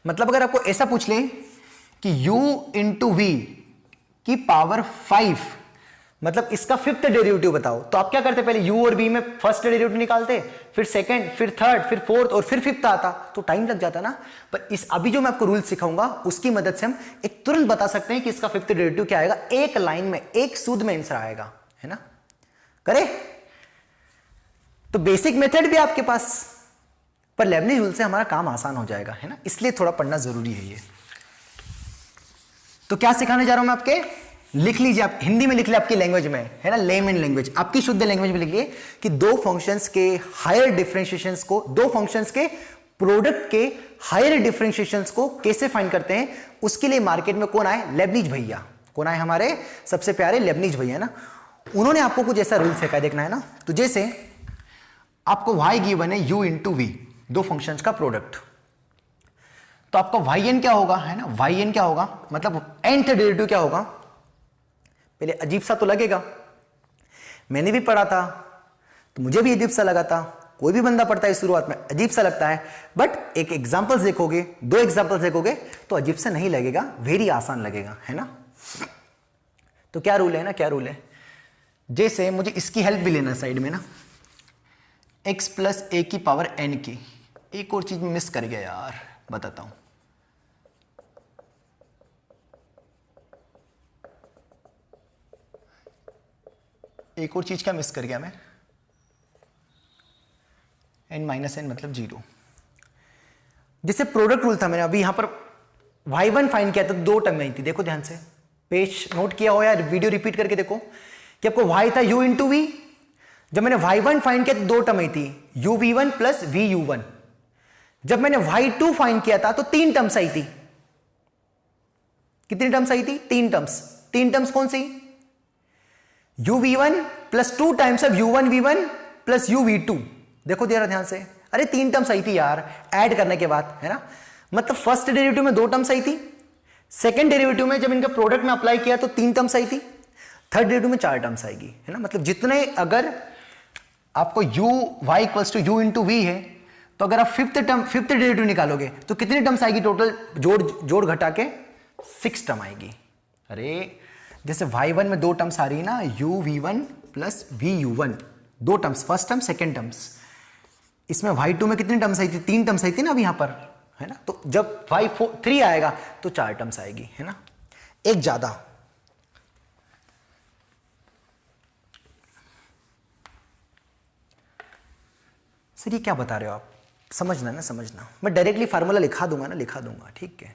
मतलब अगर आपको ऐसा पूछ ले कि u इंटू वी की पावर 5, मतलब इसका फिफ्थ डेरिवेटिव बताओ, तो आप क्या करते, पहले u और v में फर्स्ट डेरिवेटिव निकालते, फिर सेकंड, फिर थर्ड, फिर फोर्थ और फिर फिफ्थ आता, तो टाइम लग जाता ना। पर इस अभी जो मैं आपको रूल सिखाऊंगा उसकी मदद से हम एक तुरंत बता सकते हैं कि इसका फिफ्थ डेरिवेटिव क्या आएगा, एक लाइन में, एक सूद में आंसर आएगा, है ना। करे तो बेसिक मेथड भी आपके पास, पर लेबनिज रूल से हमारा काम आसान हो जाएगा, है ना, इसलिए थोड़ा पढ़ना जरूरी है ये। तो क्या सिखाने जा रहा हूं मैं आपके, लिख लीजिए आप, हिंदी में लिख ले आपकी लैंग्वेज में, है ना, लेमन लैंग्वेज, आपकी शुद्ध लैंग्वेज में लिखिए कि दो फंक्शंस के हायर डिफरेंशिएशंस को, दो फंक्शंस के प्रोडक्ट के हायर डिफरेंशिएशंस को कैसे फाइंड करते हैं। उसके लिए मार्केट में कौन आए, लेबनिज भैया। कौन आए, हमारे सबसे प्यारे लेबनिज भैया ना। उन्होंने आपको कुछ ऐसा रूल सिखाया, देखना है ना। तो जैसे आपको y गिवन है u इंटू वी, दो फंक्शंस का प्रोडक्ट, तो आपका yn क्या होगा, है ना, yn क्या होगा, मतलब nth डेरिवेटिव क्या होगा। पहले अजीब सा तो लगेगा, मैंने भी पढ़ा था तो मुझे भी अजीब सा लगा था, कोई भी बंदा पढ़ता है शुरुआत में अजीब सा लगता है, बट एक एग्जांपल्स देखोगे, दो एग्जांपल्स देखोगे तो अजीब सा नहीं लगेगा, वेरी आसान लगेगा, है ना। तो क्या रूल है ना, क्या रूल है, जैसे मुझे इसकी हेल्प भी लेना साइड में ना, x प्लस ए की पावर n की, एक और चीज मिस कर गया यार, बताता हूं। एक और चीज क्या मिस कर गया मैं, n माइनस एन मतलब 0। जैसे प्रोडक्ट रूल था, मैंने अभी यहां पर y1 फाइंड किया था, दो टर्म आई थी, देखो ध्यान से, पेज नोट किया हो या वीडियो रिपीट करके देखो कि आपको y था u इंटू वी, जब मैंने y1 फाइंड किया तो दो टर्म आई थी, uv1 प्लस vu1। जब मैंने y2 फाइंड किया था तो तीन टर्म्स आई थी। कितनी टर्म्स आई थी, तीन टर्म्स। तीन टर्म्स कौन सी, uv1 plus 2 times of u1 v1 plus uv2। देखो जरा ध्यान से, अरे तीन टर्म्स आई थी यार ऐड करने के बाद, है ना। मतलब फर्स्ट डेरिवेटिव में 2 टर्म्स आई थी, सेकंड डेरिवेटिव में जब इनका प्रोडक्ट में अप्लाई किया तो 3 टर्म्स आई थी, थर्ड डेरिवेटिव में 4 टर्म्स आएगी, है ना। मतलब जितने, अगर आपको u y equals to u into v है, तो अगर आप फिफ्थ डेरिवेटिव निकालोगे तो कितनी टर्म्स आएगी टोटल, जोड़ घटा के 6 टर्म आएगी। अरे जैसे y1 में 2 टर्म्स आ रही है ना, uv1 plus vu1, 2 terms, first term second terms. इसमें y2 में कितनी टर्म्स आई थी, 3 टर्म्स आई थी ना अभी यहां पर, है ना। तो जब y3 आएगा तो 4 टर्म्स आएगी, है ना, एक ज्यादा। सर ये क्या बता रहे हो आप, समझना ना, समझना। मैं डायरेक्टली फार्मूला लिखा दूंगा ना, लिखा दूंगा, ठीक है।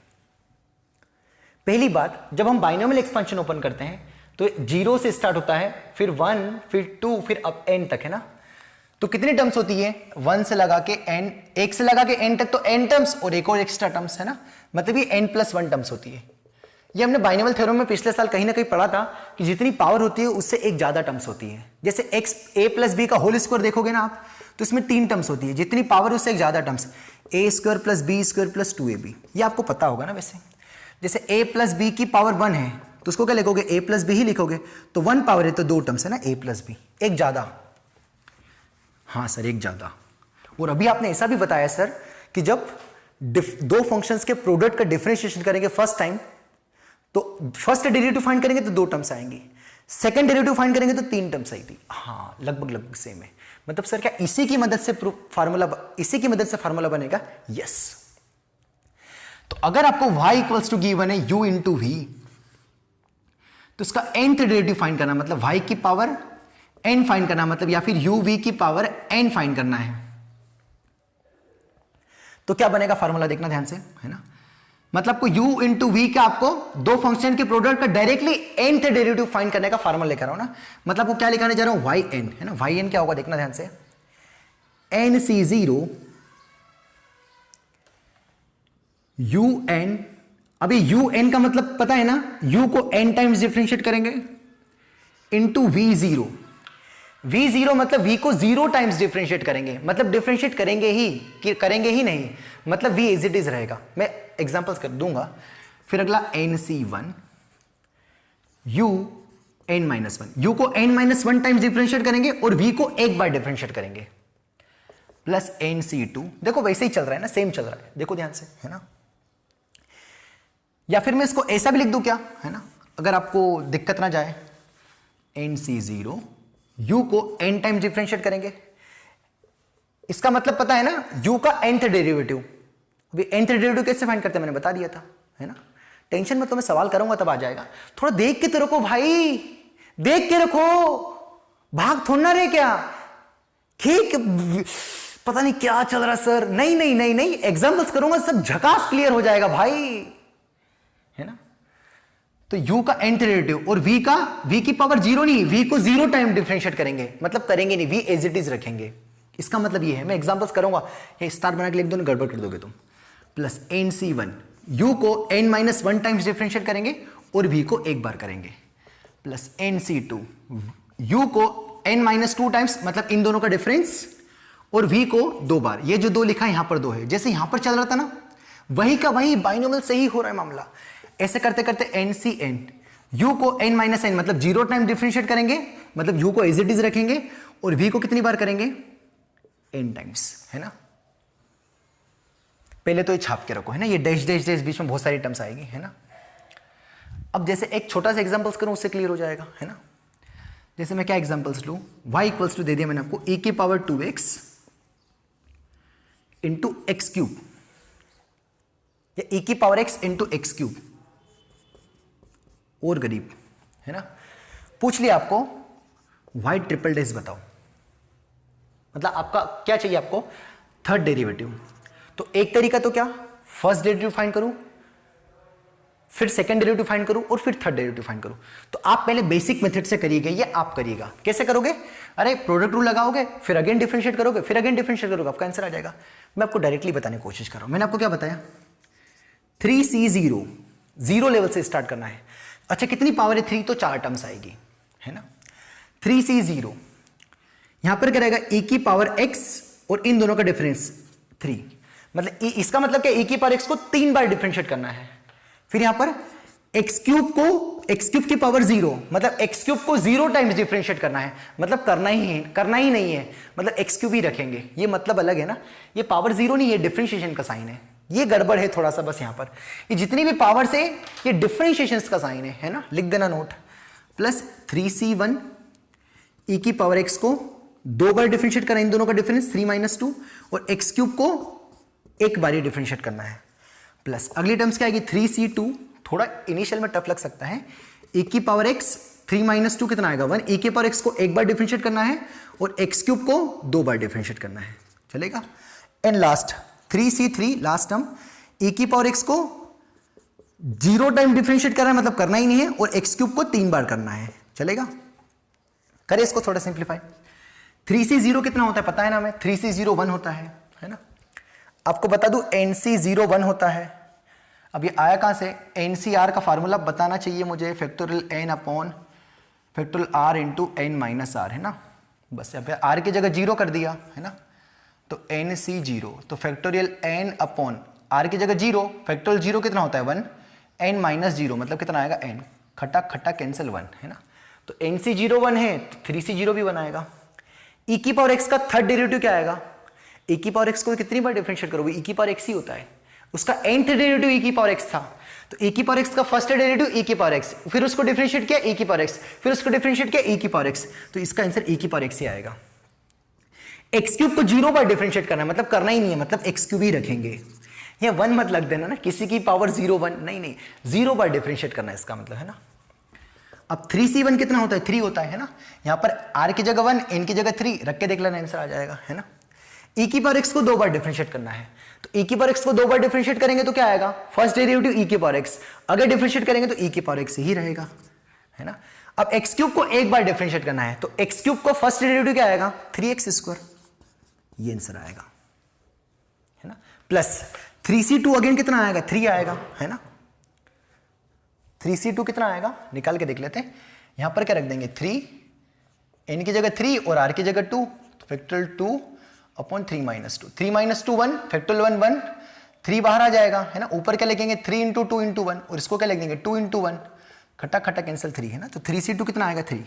पहली बात, जब हम बाइनोमियल एक्सपेंशन ओपन करते हैं तो 0 से स्टार्ट होता है, फिर 1, फिर 2, फिर अब n तक, है ना। तो कितनी टर्म्स होती है, 1 से लगा के n, 1 से लगा के n तक, तो n टर्म्स और एक और एक्स्ट्रा टर्म्स, है ना। मतलब ये n+1 टर्म्स होती है। ये हमने बाइनोमियल थ्योरम में पिछले साल कहीं ना कहीं पढ़ा था कि जितनी पावर होती है उससे एक ज्यादा टर्म्स होती है। जैसे x a+b का होल स्क्वायर देखोगे ना आप, तो इसमें 3 टर्म्स होती है, जितनी पावर उससे एक ज्यादा टर्म्स, a² + b² + 2ab। ये आपको पता होगा ना। वैसे जैसे a + b की पावर 1 है तो उसको क्या लिखोगे, a + b ही लिखोगे। तो 1 पावर है तो 2 टर्म्स है ना, a + b, एक ज्यादा। हाँ सर, एक ज्यादा। और अभी आपने ऐसा भी बताया सर कि जब 2 फंक्शंस के प्रोडक्ट का डिफरेंशिएशन करेंगे फर्स्ट टाइम, तो फर्स्ट डेरिवेटिव फाइंड करेंगे तो 2 टर्म्स आएंगी, सेकंड डेरिवेटिव फाइंड करेंगे तो 3 टर्म्स आई थी। हाँ, लगभग सेम है। मतलब सर क्या इसी की मदद से फार्मूला बनेगा? यस। तो अगर आपको y इक्वल्स टू गिवन है u इंटू वी, तो इसका nth डेरिवेटिव फाइंड करना, मतलब y की पावर n फाइंड करना, मतलब या फिर u v की पावर n फाइंड करना है। तो क्या बनेगा फार्मूला, देखना ध्यान से, है ना। मतलब आपको u इंटू वी का, आपको 2 फंक्शन के प्रोडक्ट का डायरेक्टली nth डेरिवेटिव फाइंड करने का फार्मूला लेकर रहा हूं ना। मतलब आपको क्या लिखाने जा रहा हूं, yn, है ना। yn क्या होगा, देखना ध्यान से, nc0 un। अभी un का मतलब पता है ना, u को n टाइम्स डिफरेंशिएट करेंगे इंटू v0। v0 मतलब v को 0 टाइम्स डिफरेंशिएट करेंगे, मतलब डिफरेंशिएट करेंगे ही नहीं, मतलब v एज इट इज रहेगा। मैं एग्जांपल्स कर दूंगा। फिर अगला nc1 un-1, u को n-1 टाइम्स डिफरेंशिएट करेंगे और v को एक बार डिफरेंशिएट करेंगे, प्लस nc2। देखो वैसे ही चल रहा है ना, सेम चल रहा है, देखो ध्यान से, है ना। या फिर मैं इसको ऐसा भी लिख दूं क्या, है ना, अगर आपको दिक्कत ना जाए, nc0 u को n टाइम्स डिफरेंशिएट करेंगे। इसका मतलब पता है ना, u का nth डेरिवेटिव। अभी nth डेरिवेटिव कैसे फाइंड करते हैं मैंने बता दिया था, है ना। टेंशन मत लो, मैं सवाल करूंगा तब आ जाएगा। थोड़ा देख के तो रखो भाई, देख के रखो, भाग थोड़ा रहे क्या, ठीक, पता नहीं क्या चल रहा सर। नहीं, एग्जाम्पल्स करूंगा, सब झकास क्लियर हो जाएगा भाई, है ना। तो u का nth डेरिवेटिव और v की पावर 0 नहीं, v को 0 टाइम डिफरेंशिएट करेंगे, मतलब करेंगे नहीं, v एज इट इज रखेंगे। इसका मतलब ये है, मैं एग्जांपल्स करूंगा, ये स्टार बना के लिख दो ना, गड़बड़ कर दोगे तुम। प्लस nc1 u को n-1 टाइम्स डिफरेंशिएट करेंगे और v को एक बार करेंगे, प्लस nc2 u को n-2 टाइम्स, मतलब इन दोनों का डिफरेंस, और v को 2 बार। ये जो 2 लिखा है यहां पर 2 है, जैसे यहां पर चल रहा था ना, वही का वही बाइनोमियल से ही हो रहा है मामला। ऐसे करते करते nCn u को n-n मतलब 0 टाइम डिफरेंशिएट करेंगे, मतलब u को एज इट इज रखेंगे, और v को कितनी बार करेंगे, n टाइम्स, है ना। पहले तो ये छाप के रखो, है ना, ये डैश डैश डैश बीच में बहुत सारी टर्म्स आएगी, है ना। अब जैसे एक छोटा सा एग्जांपल्स करूं, उससे क्लियर हो जाएगा, है ना। जैसे मैं क्या एग्जांपल्स लूं, y इक्वल्स टू दे दिया मैंने आपको, e की power 2x into x cube, या e की power x into x cube, और गरीब, है ना। पूछ लिया आपको y ट्रिपल डैश बताओ, मतलब आपका क्या चाहिए, आपको थर्ड डेरिवेटिव। तो एक तरीका तो क्या, फर्स्ट डेरिवेटिव फाइंड करूं, फिर सेकंड डेरिवेटिव फाइंड करूं, और फिर थर्ड डेरिवेटिव फाइंड करूं। तो आप पहले बेसिक मेथड से करिएगा, ये आप करिएगा। कैसे करोगे, अरे प्रोडक्ट रूल लगाओगे, फिर अगेन डिफरेंशिएट करोगे, फिर अगेन डिफरेंशिएट करोगे, आपका आंसर आ जाएगा। मैं आपको डायरेक्टली बताने की कोशिश कर रहा हूं। मैंने आपको क्या बताया, 3c0, 0 लेवल से स्टार्ट करना है। अच्छा कितनी पावर है 3, तो 4 टर्म्स आएगी, है ना। 3c0 यहां पर क्या रहेगा, e की पावर x और इन दोनों का डिफरेंस 3, मतलब इसका मतलब क्या, e की पावर x को 3 बार डिफरेंशिएट करना है। फिर यहां पर x क्यूब की पावर 0, मतलब x क्यूब को 0 टाइम्स डिफरेंशिएट करना है, मतलब करना ही नहीं है, मतलब x क्यूब ही रखेंगे। ये मतलब अलग है ना, ये पावर 0 नहीं है, डिफरेंशिएशन का साइन है। ये गड़बड़ है थोड़ा सा बस। यहां पर ये जितनी भी पावर से ये डिफरेंशिएशन का साइन है ना, लिख देना नोट। प्लस 3c1 e की पावर x को 2 बार डिफरेंशिएट करना है, इन दोनों का डिफरेंस 3 - 2, और x क्यूब को एक बार ही डिफरेंशिएट करना है। प्लस अगली टर्म्स क्या आएगी, 3c2, थोड़ा इनिशियल में टफ लग सकता है, e की पावर x 3 - 2 कितना आएगा 1, e की पावर x को एक बार डिफरेंशिएट करना है और x क्यूब को 2 बार डिफरेंशिएट करना है, चलेगा। And last 3c3 last term, e की पावर x को 0 टाइम डिफरेंशिएट करना है, मतलब करना ही नहीं है, और x क्यूब को 3 बार करना है, चलेगा। करें इसको थोड़ा सिंप्लीफाई। 3c0 कितना होता है पता है ना हमें, 3c0 1 होता है ना। आपको बता दूं nc0 1 होता है। अब ये आया कहां से, NCR का फार्मूला बताना चाहिए मुझे, factorial n upon factorial r into n - r, है ना। बस यहाँ पे r की जगह 0 कर दिया, है ना, तो NC0, तो फैक्टोरियल n अपॉन r की जगह 0, फैक्टोरियल 0 कितना होता है 1, n - 0 मतलब कितना आएगा n, खटा खटा कैंसिल 1, है ना। तो NC0 1 है तो 3C0 भी 1 आएगा। e की पावर x का थर्ड डेरिवेटिव क्या आएगा, e की पावर x को कितनी बार डिफरेंशिएट करोगे, e की पावर x ही होता है, उसका nth डेरिवेटिव e की पावर x था, तो e की पावर x का फर्स्ट डेरिवेटिव e की पावर x, फिर उसको डिफरेंशिएट किया e की पावर x, फिर उसको डिफरेंशिएट किया e की पावर x, तो इसका आंसर e की पावर x ही आएगा। x क्यूब को 0 बार डिफरेंशिएट करना है, मतलब करना ही नहीं है, मतलब x क्यूब ही रखेंगे। ये 1 मत लग देना ना, किसी की पावर 0 1 नहीं, 0 बार डिफरेंशिएट करना है इसका मतलब, है ना। अब 3c1 कितना होता है 3 होता है ना, यहां पर r की जगह 1 n की जगह 3 रख के देख लेना, आंसर आ जाएगा, है ना। e की पावर x को 2 बार डिफरेंशिएट करना है, तो e की पावर x को 2 बार डिफरेंशिएट करेंगे तो क्या आएगा, फर्स्ट डेरिवेटिव e की पावर x, अगर डिफरेंशिएट करेंगे तो e की पावर x ही रहेगा, है ना। अब x क्यूब को एक बार डिफरेंशिएट करना है, तो x क्यूब को फर्स्ट डेरिवेटिव क्या आएगा 3x², ये आंसर आएगा, है ना। प्लस 3c2 अगेन कितना आएगा 3 आएगा, है ना। 3c2 कितना आएगा निकाल के देख लेते हैं। यहां पर क्या रख देंगे 3, n की जगह 3 और r की जगह 2, फैक्टोरियल 2 अपॉन 3 - 2, 3 - 2 1, फैक्टोरियल 1 1, 3 बाहर आ जाएगा, है ना। ऊपर क्या लिखेंगे 3 × 2 × 1, और इसको क्या लिख देंगे 2 × 1, खट्टा खट्टा कैंसिल 3, है ना। तो 3c2 कितना आएगा 3,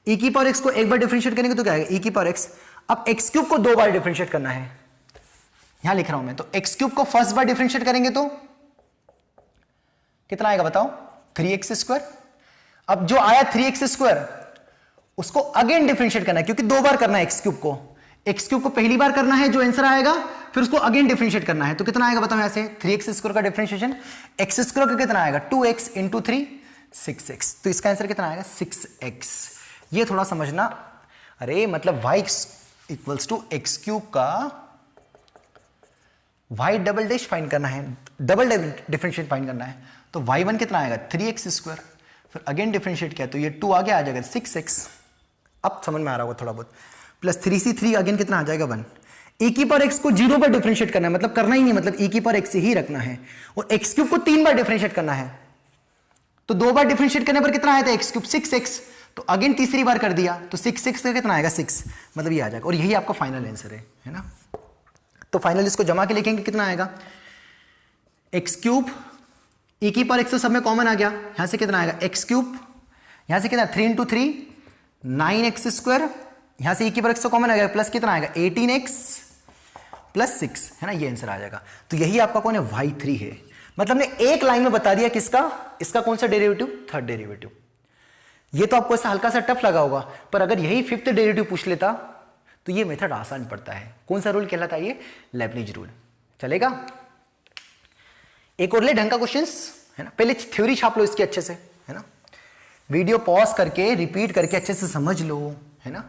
e की पावर x को एक बार डिफरेंशिएट करेंगे तो क्या आएगा e की पावर x। अब x क्यूब को 2 बार डिफरेंशिएट करना है, यहां लिख रहा हूं मैं, तो x क्यूब को फर्स्ट बार डिफरेंशिएट करेंगे तो कितना आएगा बताओ 3x²। अब जो आया 3x² उसको अगेन डिफरेंशिएट करना है, क्योंकि 2 बार करना है x क्यूब को, x क्यूब को पहली बार करना है जो आंसर आएगा, फिर उसको अगेन डिफरेंशिएट करना है, तो कितना आएगा बताओ यहां से 3x² का डिफरेंशिएशन, x² का कितना आएगा 2x × 3 6x, तो इसका आंसर कितना आएगा 6x। ये थोड़ा समझना, अरे मतलब y = x³ का y डबल डैश फाइंड करना है, डबल डिफरेंशिएट फाइंड करना है, तो y1 कितना आएगा 3x², फिर अगेन डिफरेंशिएट किया तो ये 2 आगे आ जाएगा 6x, अब समझ में आ रहा होगा थोड़ा बहुत। प्लस 3c3 अगेन कितना आ जाएगा 1, e की पावर x को 0 पर डिफरेंशिएट करना है, मतलब करना ही नहीं, मतलब e की पावर x ही रखना है, और x³ को 3 बार डिफरेंशिएट करना है, तो 2 बार डिफरेंशिएट करने पर कितना आया था x³, 6x, तो अगेन तीसरी बार कर दिया तो 6x का कितना आएगा 6, मतलब ये आ जाएगा, और यही आपका फाइनल आंसर है ना। तो फाइनल इसको जमा के लिखेंगे कितना आएगा x³ e की पावर x तो सब में कॉमन आ गया, यहां से कितना आएगा x³, यहां से कितना 3 × 3 9x², यहां से e की पावर x तो कॉमन आ गया, प्लस कितना आएगा 18x + 6, है ना, ये आंसर आ जाएगा। तो यही आपका कौन है y3 है, मतलब ने एक लाइन में बता दिया किसका, इसका कौन सा डेरिवेटिव, थर्ड डेरिवेटिव। ये तो आपको ऐसा हल्का सा टफ लगा होगा, पर अगर यही फिफ्थ डेरिवेटिव पूछ लेता तो ये मेथड आसान पड़ता है। कौन सा रूल कहलाता है ये, लेबनिज रूल, चलेगा। एक और ले ढंग का क्वेश्चंस, है ना, पहले थ्योरी छाप लो इसकी अच्छे से, है ना, वीडियो पॉज करके रिपीट करके अच्छे से समझ लो, है ना।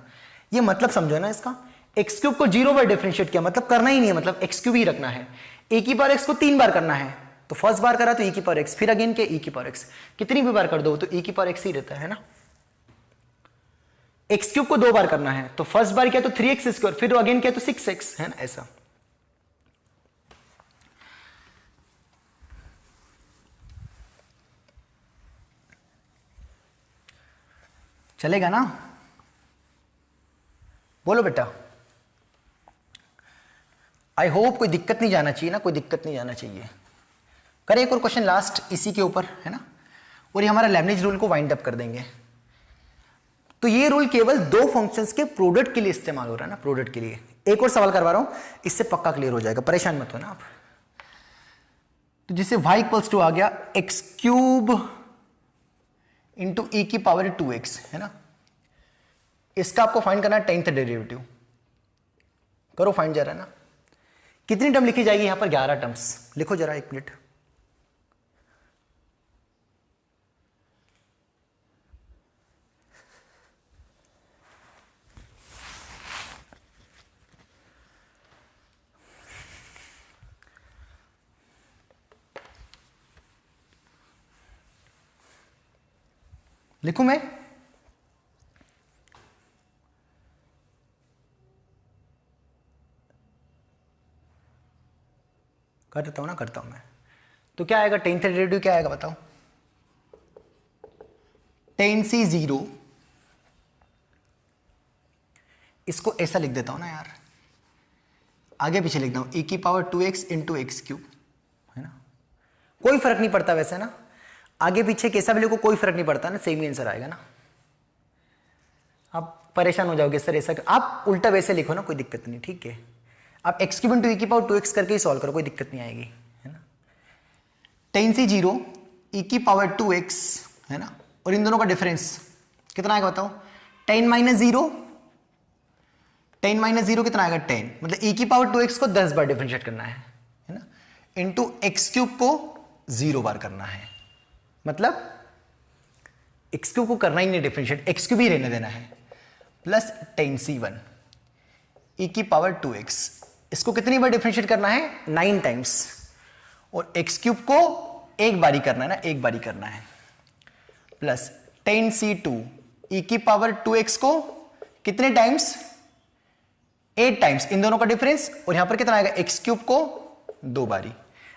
ये मतलब समझो ना इसका, x³ को 0 बार डिफरेंशिएट किया, मतलब करना ही नहीं है, मतलब x³ ही रखना है। e की पावर x को 3 बार करना है, तो फर्स्ट बार करा तो e की पावर x, फिर अगेन के e की पावर x, कितनी भी बार कर दो तो e की पावर x ही रहता है ना। x³ को 2 बार करना है, तो फर्स्ट बार किया तो 3x², फिर अगेन किया तो 6x, है ना, ऐसा। चलेगा ना, बोलो बेटा। आई होप कोई दिक्कत नहीं जाना चाहिए ना, कोई दिक्कत नहीं जाना चाहिए। करें एक और क्वेश्चन लास्ट इसी के ऊपर, है ना, और ये हमारा लेबनिज रूल को वाइंड अप कर देंगे। तो ये रूल केवल दो फंक्शंस के प्रोडक्ट के लिए इस्तेमाल हो रहा है ना, प्रोडक्ट के लिए। एक और सवाल करवा रहा हूं, इससे पक्का क्लियर हो जाएगा, परेशान मत होना आप। तो जिससे y इक्वल्स टू आ गया एक्स क्यूब इंटू ई की पावर 2x, है ना। इसका आपको फाइंड करना है 10th डेरिवेटिव। करो फाइंड जरा ना। कितनी टर्म लिखी जाएगी यहां पर? 11 टर्म्स। लिखो जरा, एक मिनट। लिखूं मैं? करता हूं ना, करता हूं मैं। तो क्या आएगा 10th डेरिवेटिव? क्या आएगा बताओ? 10c 0, इसको ऐसा लिख देता हूं ना यार, आगे पीछे लिख दूं, e की power 2x into x cube, है ना। कोई फर्क नहीं पड़ता वैसे ना, आगे पीछे कैसा भी लिखो कोई फर्क नहीं पड़ता ना, सेम ही आंसर आएगा ना। आप परेशान हो जाओगे सर ऐसा, आप उल्टा वैसे लिखो ना, कोई दिक्कत नहीं, ठीक है। आप एक्स क्यूब इंटू ई की पावर 2x करके ही सॉल्व करो, कोई दिक्कत नहीं आएगी, है ना। 10c 0 ई की पावर 2x, है ना, और इन दोनों का डिफरेंस कितना आएगा बताओ? 10 माइनस 0, 10 माइनस 0 कितना आएगा? 10, मतलब ई की पावर 2x को 10 बार डिफरेंशिएट करना है ना, इंटू एक्स क्यूब को 0 बार करना है। मतलब एक्स क्यूब को करना ही नहीं डिफरेंशिएट, एक्स क्यूब ही रहने देना है, प्लस 10c1 ई की पावर 2x, इसको कितनी बार डिफरेंशिएट करना है? 9 टाइम्स, और एक्स क्यूब को एक बारी करना है ना, एक बारी करना है, प्लस 10c2 ई की पावर 2x को कितने टाइम्स? 8 टाइम्स, इन दोनों का डिफरेंस, और यहां पर कितना आएगा? एक्स क्यूब को 2 बारी।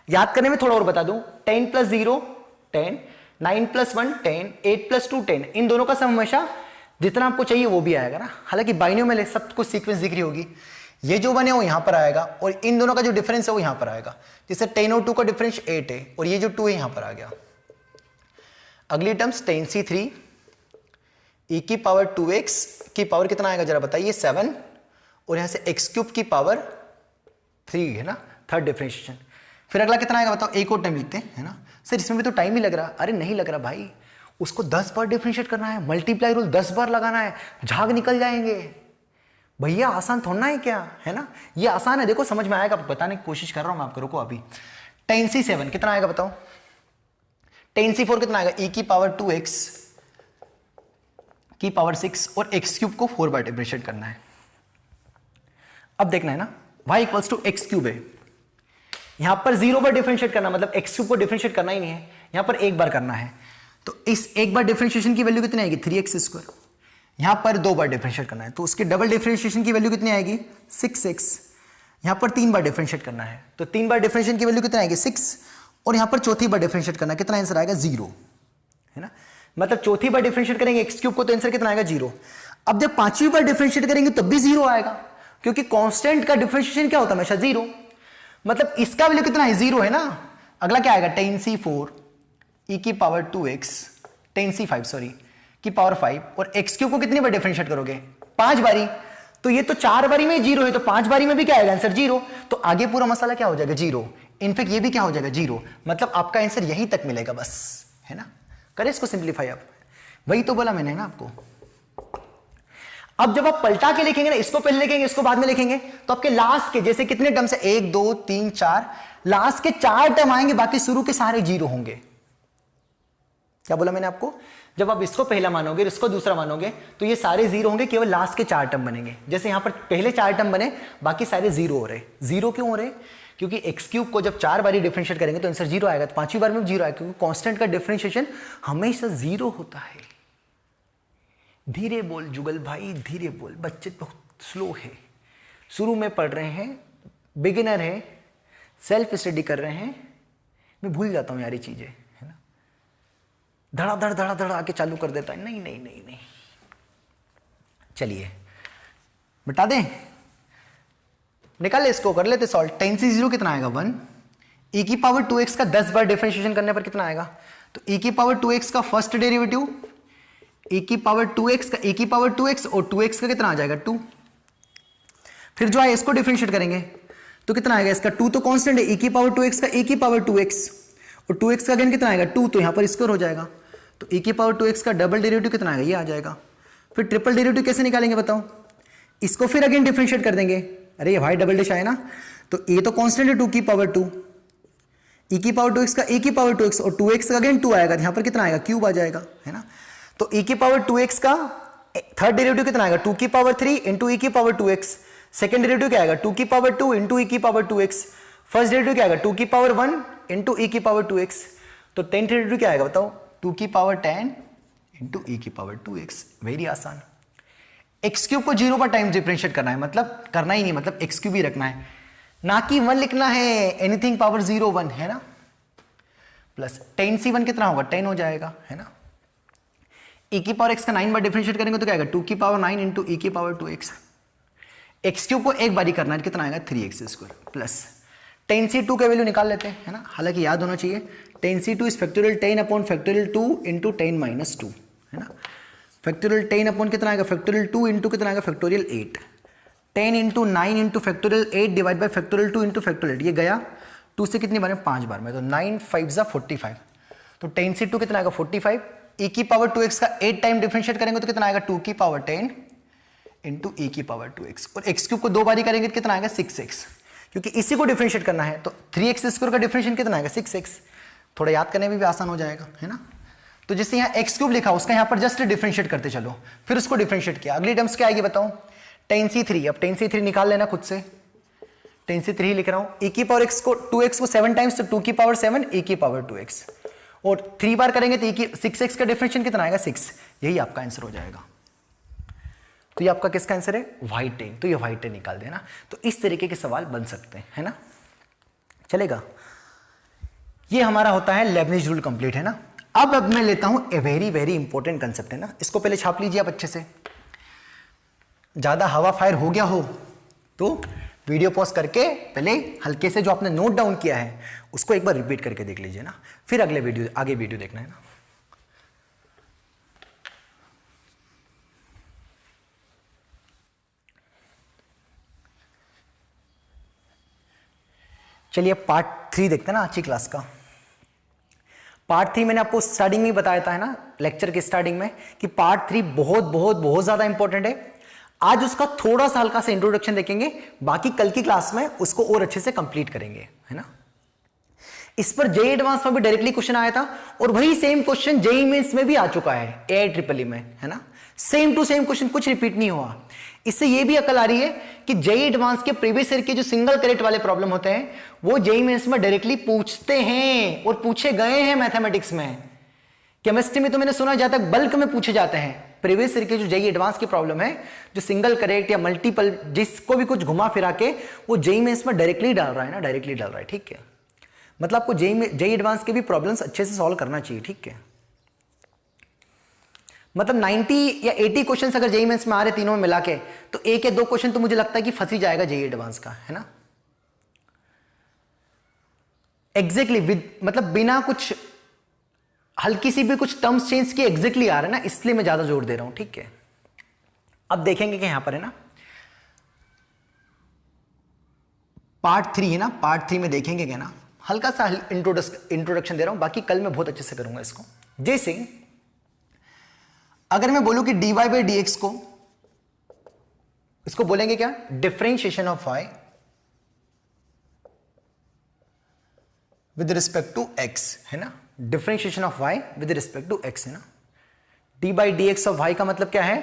याद करने में थोड़ा और बता दूं, 10 प्लस 0 10, 9 प्लस 1 10, 8 प्लस 2 10, इन दोनों का सम हमेशा जितना आपको चाहिए वो भी आएगा ना। हालांकि बाइनोमियल में सब कुछ सीक्वेंस दिख रही होगी, ये जो बने वो यहां पर आएगा, और इन दोनों का जो डिफरेंस है वो यहां पर आएगा। जैसे 10 और 2 का डिफरेंस 8 है, और ये जो 2 है यहां पर आ गया। अगली टर्म्स 10c3 ई की पावर 2x की पावर कितना आएगा जरा बताइए? 7, और यहां से एक्स क्यूब की पावर 3, है ना, थर्ड डिफरेंशिएशन। फिर अगला कितना आएगा बताओ? एक और टाइम लिखते हैं, है ना। सर इसमें भी तो टाइम ही लग रहा। अरे नहीं लग रहा भाई, उसको 10 बार डिफरेंशिएट करना है, मल्टीप्लाई रूल 10 बार लगाना है, झाग निकल जाएंगे भैया। आसान थोड़ा है क्या, है ना। ये आसान है, देखो समझ में आएगा, बताने की कोशिश कर रहा हूं मैं आपको। रुको अभी। 10c7 कितना आएगा बताओ? 10c4 कितना आएगा? e की पावर 2x की पावर 6, और एक्स क्यूब को 4 बार डिफरेंशिएट करना है। अब देखना है ना, y equals to x cube है, यहां पर 0 बार डिफरेंशिएट करना, मतलब एक्स क्यूब को डिफरेंशिएट करना ही नहीं है, यहां पर एक बार करना है। तो इस एक बार डिफरेंशिएशन की वैल्यू कितनी आएगी? 3x²। यहां पर 2 बार डिफरेंशिएट करना है, तो उसके डबल डिफरेंशिएशन की वैल्यू कितनी आएगी? 6x। यहां पर 3 बार डिफरेंशिएट करना है, तो 3 बार डिफरेंशिएशन की वैल्यू कितनी आएगी? 6, और यहां पर चौथी बार डिफरेंशिएट करना, कितना आंसर आएगा? 0, है ना। मतलब चौथी बार डिफरेंशिएट करेंगे एक्स क्यूब को, तो आंसर कितना आएगा? 0। अब जब पांचवी बार डिफरेंशिएट करेंगे तब भी 0 आएगा, क्योंकि कांस्टेंट का डिफरेंशिएशन क्या होता है? हमेशा 0। मतलब इसका वैल्यू कितना है? 0 है ना। अगला क्या आएगा? 10c4 ई की पावर 2x 10c5 सॉरी की पावर 5, और एक्स क्यूब को कितनी बार डिफरेंशिएट करोगे? 5 बारी। तो ये तो 4 बारी में 0 है, तो 5 बारी में भी क्या आएगा? आंसर 0। तो आगे पूरा मसाला क्या हो जाएगा? 0। इनफैक्ट ये भी क्या हो जाएगा? 0। मतलब आपका आंसर यहीं तक मिलेगा बस, है ना। करें इसको सिंप्लीफाई आप, वही तो बोला मैंने ना आपको। अब जब आप पलटा के लिखेंगे ना, इसको पहले लिखेंगे इसको बाद में लिखेंगे, तो आपके लास्ट के जैसे कितने टर्म्स है? 1 2 3 4, लास्ट के 4 टर्म आएंगे, बाकी शुरू के सारे 0 होंगे। क्या बोला मैंने आपको? जब आप इसको पहला मानोगे, इसको दूसरा मानोगे, तो ये सारे 0 होंगे, केवल लास्ट के 4 टर्म बनेंगे। जैसे यहां पर पहले 4 टर्म बने, बाकी सारे 0 हो रहे। 0 क्यों हो रहे? क्योंकि एक्स क्यूब को जब 4 बारी डिफरेंशिएट करेंगे तो आंसर 0 आएगा, तो 5वीं बार में 0 आएगा, क्योंकि कांस्टेंट का डिफरेंशिएशन हमेशा 0 होता है। धीरे बोल जुगल भाई, धीरे बोल, बच्चे बहुत स्लो है, शुरू में पढ़ रहे हैं, बिगिनर है, सेल्फ स्टडी कर रहे हैं। मैं भूल जाता हूं यार ये चीजें, है ना। धड़ा आके चालू कर देता है। नहीं नहीं नहीं नहीं, चलिए मिटा दें। निकाल ले इसको, कर लेते सॉल्व। 10 से 0 कितना आएगा 1, e की पावर 2x का 10 बार डिफरेंशिएशन करने पर कितना आएगा, तो e की पावर 2x का फर्स्ट डेरिवेटिव, e की पावर 2x का e की पावर 2x और 2x का कितना आ जाएगा 2। फिर जो है इसको डिफरेंशिएट करेंगे तो कितना आएगा, इसका 2 तो कांस्टेंट है, e की पावर 2x का e की पावर 2x और 2x का अगेन कितना आएगा 2, तो यहां पर स्क्वायर हो जाएगा, तो e की पावर 2x का डबल डेरिवेटिव कितना आएगा, ये आ जाएगा। फिर ट्रिपल डेरिवेटिव कैसे निकालेंगे बताओ, इसको फिर अगेन डिफरेंशिएट कर देंगे, अरे ये वाई डबल डैश आए ना, तो a तो कांस्टेंट है 2 की पावर 2, e की पावर 2x का e की पावर 2x और 2x का अगेन 2 आएगा, यहां पर कितना आएगा क्यूब आ जाएगा, है ना। तो e की पावर 2x का थर्ड डेरिवेटिव कितना आएगा 2 की पावर 3 इंटू e की पावर 2x, सेकंड डेरिवेटिव क्या आएगा 2 की पावर 2 इंटू e की पावर 2x, फर्स्ट डेरिवेटिव क्या आएगा 2 की पावर 1 इंटू e की पावर 2x, तो 10th डेरिवेटिव क्या आएगा बताओ 2 की पावर 10 इंटू e की पावर 2x। वेरी आसान। एक्स क्यूब को 0 पर टाइम डिफरेंशिएट करना है, मतलब करना ही नहीं, मतलब एक्स क्यूब ही रखना है, ना कि 1 लिखना है, एनीथिंग पावर 0 1 है ना, प्लस 10 से 1 कितना होगा 10 हो जाएगा, है ना। e की पावर x का 9 बार डिफरेंशिएट करेंगे तो क्या आएगा 2 की पावर 9 इंटू e की पावर 2x। एक्स क्यूब को एक बारी करना है, कितना आएगा 3x स्क्वायर प्लस 10 से 2 का वैल्यू निकाल लेते हैं, है ना, हालांकि याद होना चाहिए 10 से 2 is factorial 10 upon factorial 2 into 10 minus 2, है ना। फैक्टोरियल 10 अपॉन कितना आएगा फैक्टोरियल 2 इंटू कितना आएगा factorial 8, 10 into 9 into factorial 8 divide by factorial 2 into factorial 8, ये गया 2 से कितनी बार में 5 बार में, तो 9 5 जा 45, तो 10 से 2 कितना आएगा 45, e की पावर 2x का 8 टाइम डिफरेंशिएट करेंगे तो कितना आएगा 2 की पावर 10 इंटू e की पावर 2x, और x क्यूब को 2 बारी करेंगे तो कितना आएगा 6x, क्योंकि इसी को डिफरेंशिएट करना है, तो 3x स्क्वायर का डिफरेंशिएट कितना आएगा 6x, थोड़ा याद करने में भी आसान हो जाएगा, है ना। तो जैसे यहाँ एक्स क्यूब लिखा उसका यहाँ पर जस्ट डिफरेंशिएट करते चलो, फिर उसको डिफरेंशिएट किया, अगली टर्म्स क्या आएगी बताओ 10c3, अब 10c3 निकाल लेना खुद से, 10c3 लिख रहा हूँ, e की पावर x को 2x को 7 टाइम्स तो 2 की पावर 7 e की पावर 2x, और 3 बार करेंगे तो e की 6x का डिफरेंशिएट कितना आएगा 6, यही आपका आंसर हो जाएगा। तो ये आपका किसका आंसर है y10, तो ये y10 निकाल देना। तो इस तरीके के सवाल बन सकते हैं, है ना, चलेगा। ये हमारा होता है लेबनिज रूल कंप्लीट, है ना। अब मैं लेता हूं a very very important concept, है ना, इसको पहले छाप लीजिए आप अच्छे से, ज्यादा हवा फायर हो गया हो तो वीडियो पॉज करके पहले हल्के से जो आपने नोट डाउन किया है उसको एक बार रिपीट करके देख लीजिए ना, फिर आगे वीडियो देखना है ना। चलिए पार्ट 3 देखते हैं ना आज की क्लास का। पार्ट 3 मैंने आपको स्टार्टिंग में बताया था, है ना, लेक्चर के स्टार्टिंग में, कि पार्ट 3 बहुत बहुत बहुत ज्यादा इंपॉर्टेंट है। आज उसका थोड़ा सा हल्का सा इंट्रोडक्शन देखेंगे, बाकी कल की क्लास में उसको और अच्छे से कंप्लीट करेंगे, है ना। इस पर जेईई एडवांस में भी डायरेक्टली क्वेश्चन आया था, और वही सेम क्वेश्चन जेईई मेंस में भी आ चुका है AIEEE में, है ना, सेम टू सेम क्वेश्चन, कुछ रिपीट नहीं हुआ। इससे ये भी अकल आ रही है कि जेईई एडवांस के प्रीवियस ईयर के जो सिंगल करेक्ट वाले प्रॉब्लम होते हैं वो जेईई मेंस में डायरेक्टली पूछते हैं और पूछे गए हैं। मैथमेटिक्स में, केमिस्ट्री में तो मैंने सुना जाता है बल्क में पूछे जाते हैं। प्रीवियस ईयर के जो जेईई एडवांस की प्रॉब्लम है, जो सिंगल करेक्ट या मल्टीपल, जिसको भी कुछ घुमा फिरा के वो जेईई मेंस में डायरेक्टली डाल रहा है ना, डायरेक्टली डाल रहा है, ठीक है। मतलब आपको जेईई एडवांस के भी प्रॉब्लम्स अच्छे से सॉल्व करना चाहिए, ठीक है। मतलब 90 या 80 क्वेश्चंस अगर जेईई मेंस में आ रहे तीनों में मिला के, तो एक या दो क्वेश्चन तो मुझे लगता है कि फंस ही जाएगा जेईई एडवांस का, है ना। एग्जैक्टली मतलब बिना कुछ हल्की सी भी कुछ टर्म्स चेंज किए एग्जैक्टली आ रहा है ना, इसलिए मैं ज्यादा जोर दे रहा हूं, ठीक है। अब देखेंगे कि यहां पर है ना पार्ट 3 है ना, पार्ट 3 में देखेंगे क्या ना, हल्का सा इंट्रोडक्शन दे रहा हूं, बाकी कल मैं बहुत अच्छे से करूंगा इसको। जैसे अगर मैं बोलूं कि dy बाई डी एक्स को, इसको बोलेंगे क्या, differentiation of y with respect to x, है ना, differentiation of y with respect to x, है ना। D by d x of y का मतलब क्या है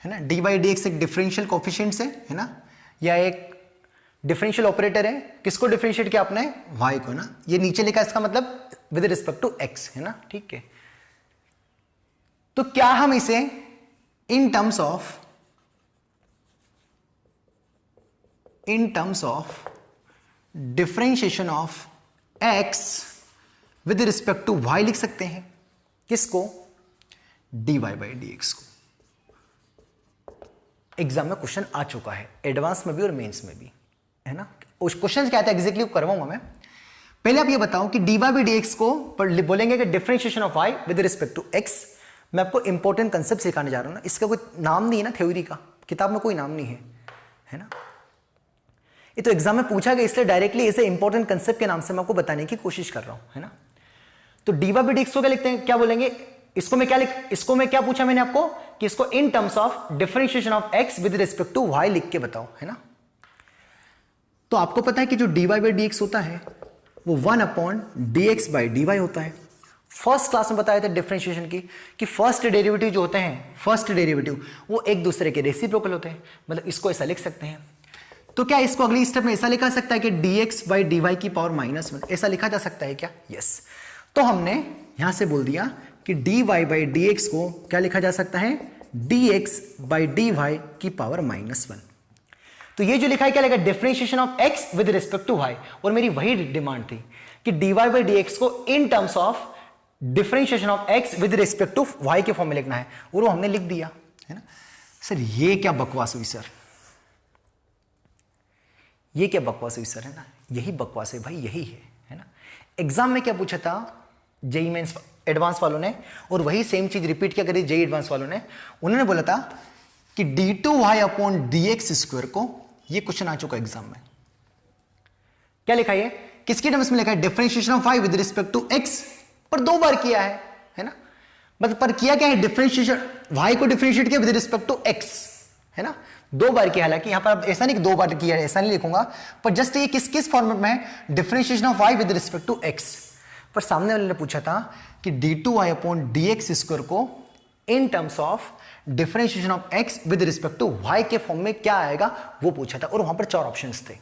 ना, डी बाई डी एक्स एक डिफरेंशियल कोफिशिएंट है ना, या एक डिफरेंशियल ऑपरेटर है। किसको डिफरेंशिएट किया आपने, y को ना, ये नीचे लिखा, इसका मतलब विद रिस्पेक्ट टू x, है ना, ठीक है। तो क्या हम इसे in terms of differentiation of x with respect to y लिख सकते हैं? किसको, dy बाई डी एक्स को। एग्जाम में क्वेश्चन आ चुका है, एडवांस में भी और मेंस में भी। है ना। उस क्वेश्चन क्या था एग्जैक्टली करवाऊंगा मैं। पहले आप ये बताओ कि dy by dx को बोलेंगे कि differentiation of y with respect to x। मैं आपको इंपॉर्टेंट कंसेप्ट सिखाने जा रहा हूं ना, इसका कोई नाम नहीं है ना, थ्योरी का किताब में कोई नाम नहीं है ना। ये तो एग्जाम में पूछा गया, इसलिए डायरेक्टली ऐसे इंपॉर्टेंट कंसेप्ट के नाम से मैं आपको बताने की कोशिश कर रहा हूं, है ना। तो dy by dx को क्या लिखते हैं, क्या बोलेंगे इसको मैं क्या पूछा मैंने आपको कि इसको in terms of differentiation of x with respect to y लिख के बताओ, है ना। तो आपको पता है कि जो dy by dx होता है वो 1 अपॉन dx by dy होता है। फर्स्ट क्लास में बताया था डिफरेंशिएशन की कि फर्स्ट डेरिवेटिव जो होते हैं, फर्स्ट डेरिवेटिव वो एक दूसरे के रेसिप्रोकल होते हैं, मतलब इसको ऐसा लिख सकते हैं। तो क्या इसको अगली स्टेप में ऐसा लिखा सकता है कि dx by dy की पावर -1, ऐसा लिखा जा सकता है क्या? यस। तो हमने यहां से बोल दिया कि dy by dx को क्या लिखा जा सकता है, dx by dy की पावर -1। तो ये जो लिखा है क्या लिखा, differentiation of x with respect to y। और मेरी वही डिमांड थी कि dy by dx को in terms of differentiation of x with respect to y के फॉर्म में लिखना है, और वो हमने लिख दिया, है ना। सर ये क्या बकवास हुई सर, ये क्या बकवास हुई सर, है ना। यही बकवास है भाई, यही है ना। एग्जाम में क्या पूछा था जेईई मेंस एडवांस वालों ने, और वही सेम चीज रिपीट क्या करी जेईई एडवांस वालों ने। उन्होंने बोला था कि d2y अपॉन dx स्क्वायर को, ये क्वेश्चन आ चुका एग्जाम में, क्या लिखा है, किसकी टर्म्स में लिखा है, differentiation of y with respect to x, पर 2 बार किया है ना। मतलब पर किया क्या है, डिफरेंशिएशन y को डिफरेंशिएट किया विद रिस्पेक्ट टू x, है ना, 2 बार किया। हालांकि यहां पर ऐसा नहीं कि 2 बार किया है, ऐसा नहीं लिखूंगा, पर जस्ट ये किस फॉर्मेट में है, differentiation of y with respect to x। पर सामने वाले ने पूछा था कि d2y अपॉन dx स्क्वायर को in terms of differentiation of x with respect to y के फॉर्म में क्या आएगा, वो पूछा था। और वहां पर 4 ऑप्शंस थे।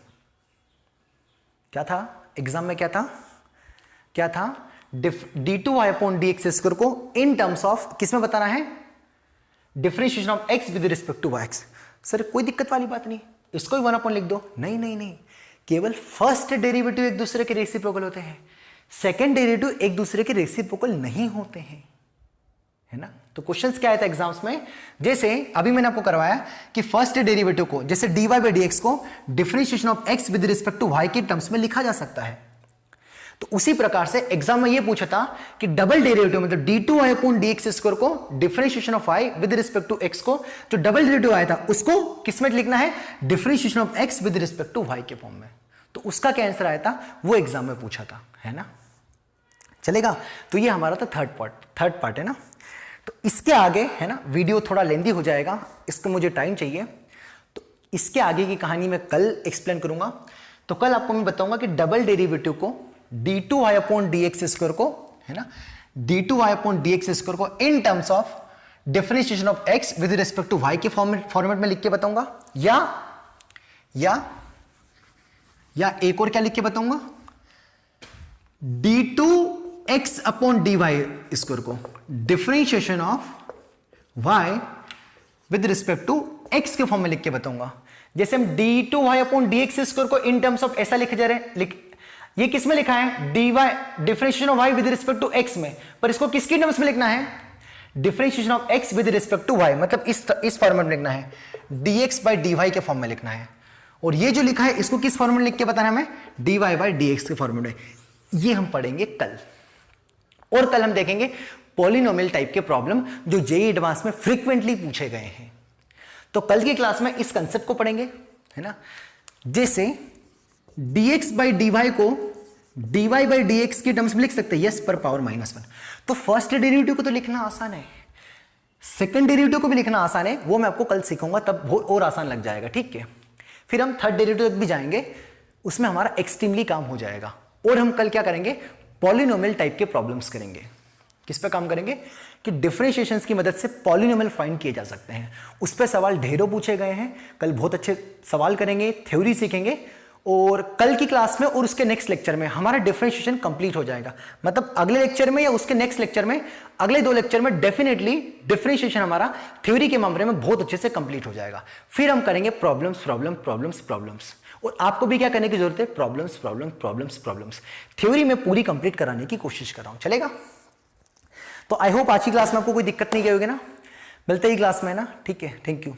क्या था एग्जाम में, क्या था d2y अपॉन dx स्क्वायर को इन टर्म्स ऑफ किसमें बताना है, differentiation of x with respect to y। Sir कोई दिक्कत वाली बात नहीं, इसको ही 1 अपॉन लिख दो। नहीं, केवल फर्स्ट डेरिवेटिव एक दूसरे के रेसिप्रोकल होते हैं, सेकंड डेरिवेटिव एक दूसरे के रेसिप्रोकल नहीं होते हैं, है ना। तो क्वेश्चंस क्या आया था एग्जाम्स में, जैसे अभी मैंने आपको करवाया कि फर्स्ट डेरिवेटिव को, जैसे dy by dx को differentiation of x with respect to y के टर्म्स में लिखा जा सकता है। तो उसी प्रकार से एग्जाम में ये पूछा था कि डबल डेरिवेटिव मतलब d2y अपॉन dx स्क्वायर को differentiation of y with respect to x को, जो डबल डेरिवेटिव आया था उसको किसमें लिखना है, differentiation of x with respect to y के फॉर्म में। तो उसका क्या आंसर आया था, वो एग्जाम में पूछा था, है ना। चलेगा। तो ये हमारा था थर्ड पार्ट है ना। तो इसके आगे है ना, वीडियो थोड़ा लेंदी हो जाएगा, इसको मुझे टाइम चाहिए, तो इसके आगे की कहानी मैं कल एक्सप्लेन करूंगा। तो कल आपको मैं बताऊंगा कि डबल डेरिवेटिव को d2y अपॉन dx स्क्वायर को, है ना, d2y अपॉन dx स्क्वायर को in terms of differentiation of x with respect to y के फॉर्मेट में लिख के बताऊंगा, या एक और क्या लिख के बताऊंगा, d2x अपॉन dy स्क्वायर को differentiation of y with respect to x के फॉर्म में लिख के बताऊंगा। जैसे हम d2y अपॉन dx स्क्वायर को इन टर्म्स ऑफ ऐसा लिखे जा रहे हैं, ये किस में लिखा है, dy differentiation of y with respect to x में, पर इसको किसकी टर्म्स में लिखना है, differentiation of x with respect to y, मतलब इस फॉर्मेट में लिखना है, dx by dy के फॉर्म में लिखना है। और ये जो लिखा है इसको किस फॉर्मेट में लिख के बताना है हमें, dy by dx के फॉर्मेट में। ये हम पढ़ेंगे कल। और कल हम देखेंगे पॉलिनोमियल टाइप के प्रॉब्लम जो जेईई एडवांस में फ्रीक्वेंटली पूछे गए हैं। तो कल की क्लास में इस कंसेप्ट को पढ़ेंगे, है ना। जैसे dx by dy को dy by dx की टर्म्स में लिख सकते हैं, यस, पर पावर -1। तो फर्स्ट डेरिवेटिव को तो लिखना आसान है, सेकंड डेरिवेटिव को भी लिखना आसान है, वो मैं आपको कल सीखूंगा, तब वो और आसान लग जाएगा, ठीक है। फिर हम थर्ड डेरिवेटिव तक भी जाएंगे, उसमें हमारा एक्सट्रीमली काम हो जाएगा। और हम कल क्या करेंगे, पॉलिनोमियल टाइप के प्रॉब्लम्स करेंगे। किस पे काम करेंगे कि डिफरेंशिएशंस की मदद से पॉलिनोमियल फाइंड किए जा सकते हैं। उस पे सवाल ढेरों पूछे गए हैं, कल बहुत अच्छे सवाल करेंगे, थ्योरी सीखेंगे, और कल की क्लास में और उसके नेक्स्ट लेक्चर में हमारा डिफरेंशिएशन कंप्लीट हो जाएगा। मतलब अगले लेक्चर में या उसके नेक्स्ट लेक्चर में, अगले 2 लेक्चर में डेफिनेटली डिफरेंशिएशन हमारा थ्योरी के मामले में बहुत अच्छे से कंप्लीट हो जाएगा। फिर हम करेंगे प्रॉब्लम्स, और आपको भी क्या करने की जरूरत है, प्रॉब्लम्स। थ्योरी में पूरी कंप्लीट कराने की कोशिश कर रहा हूं, चलेगा। तो आई होप आज की क्लास में आपको कोई दिक्कत नहीं गई होगी ना। मिलते ही क्लास में, है ना, ठीक है, थैंक यू।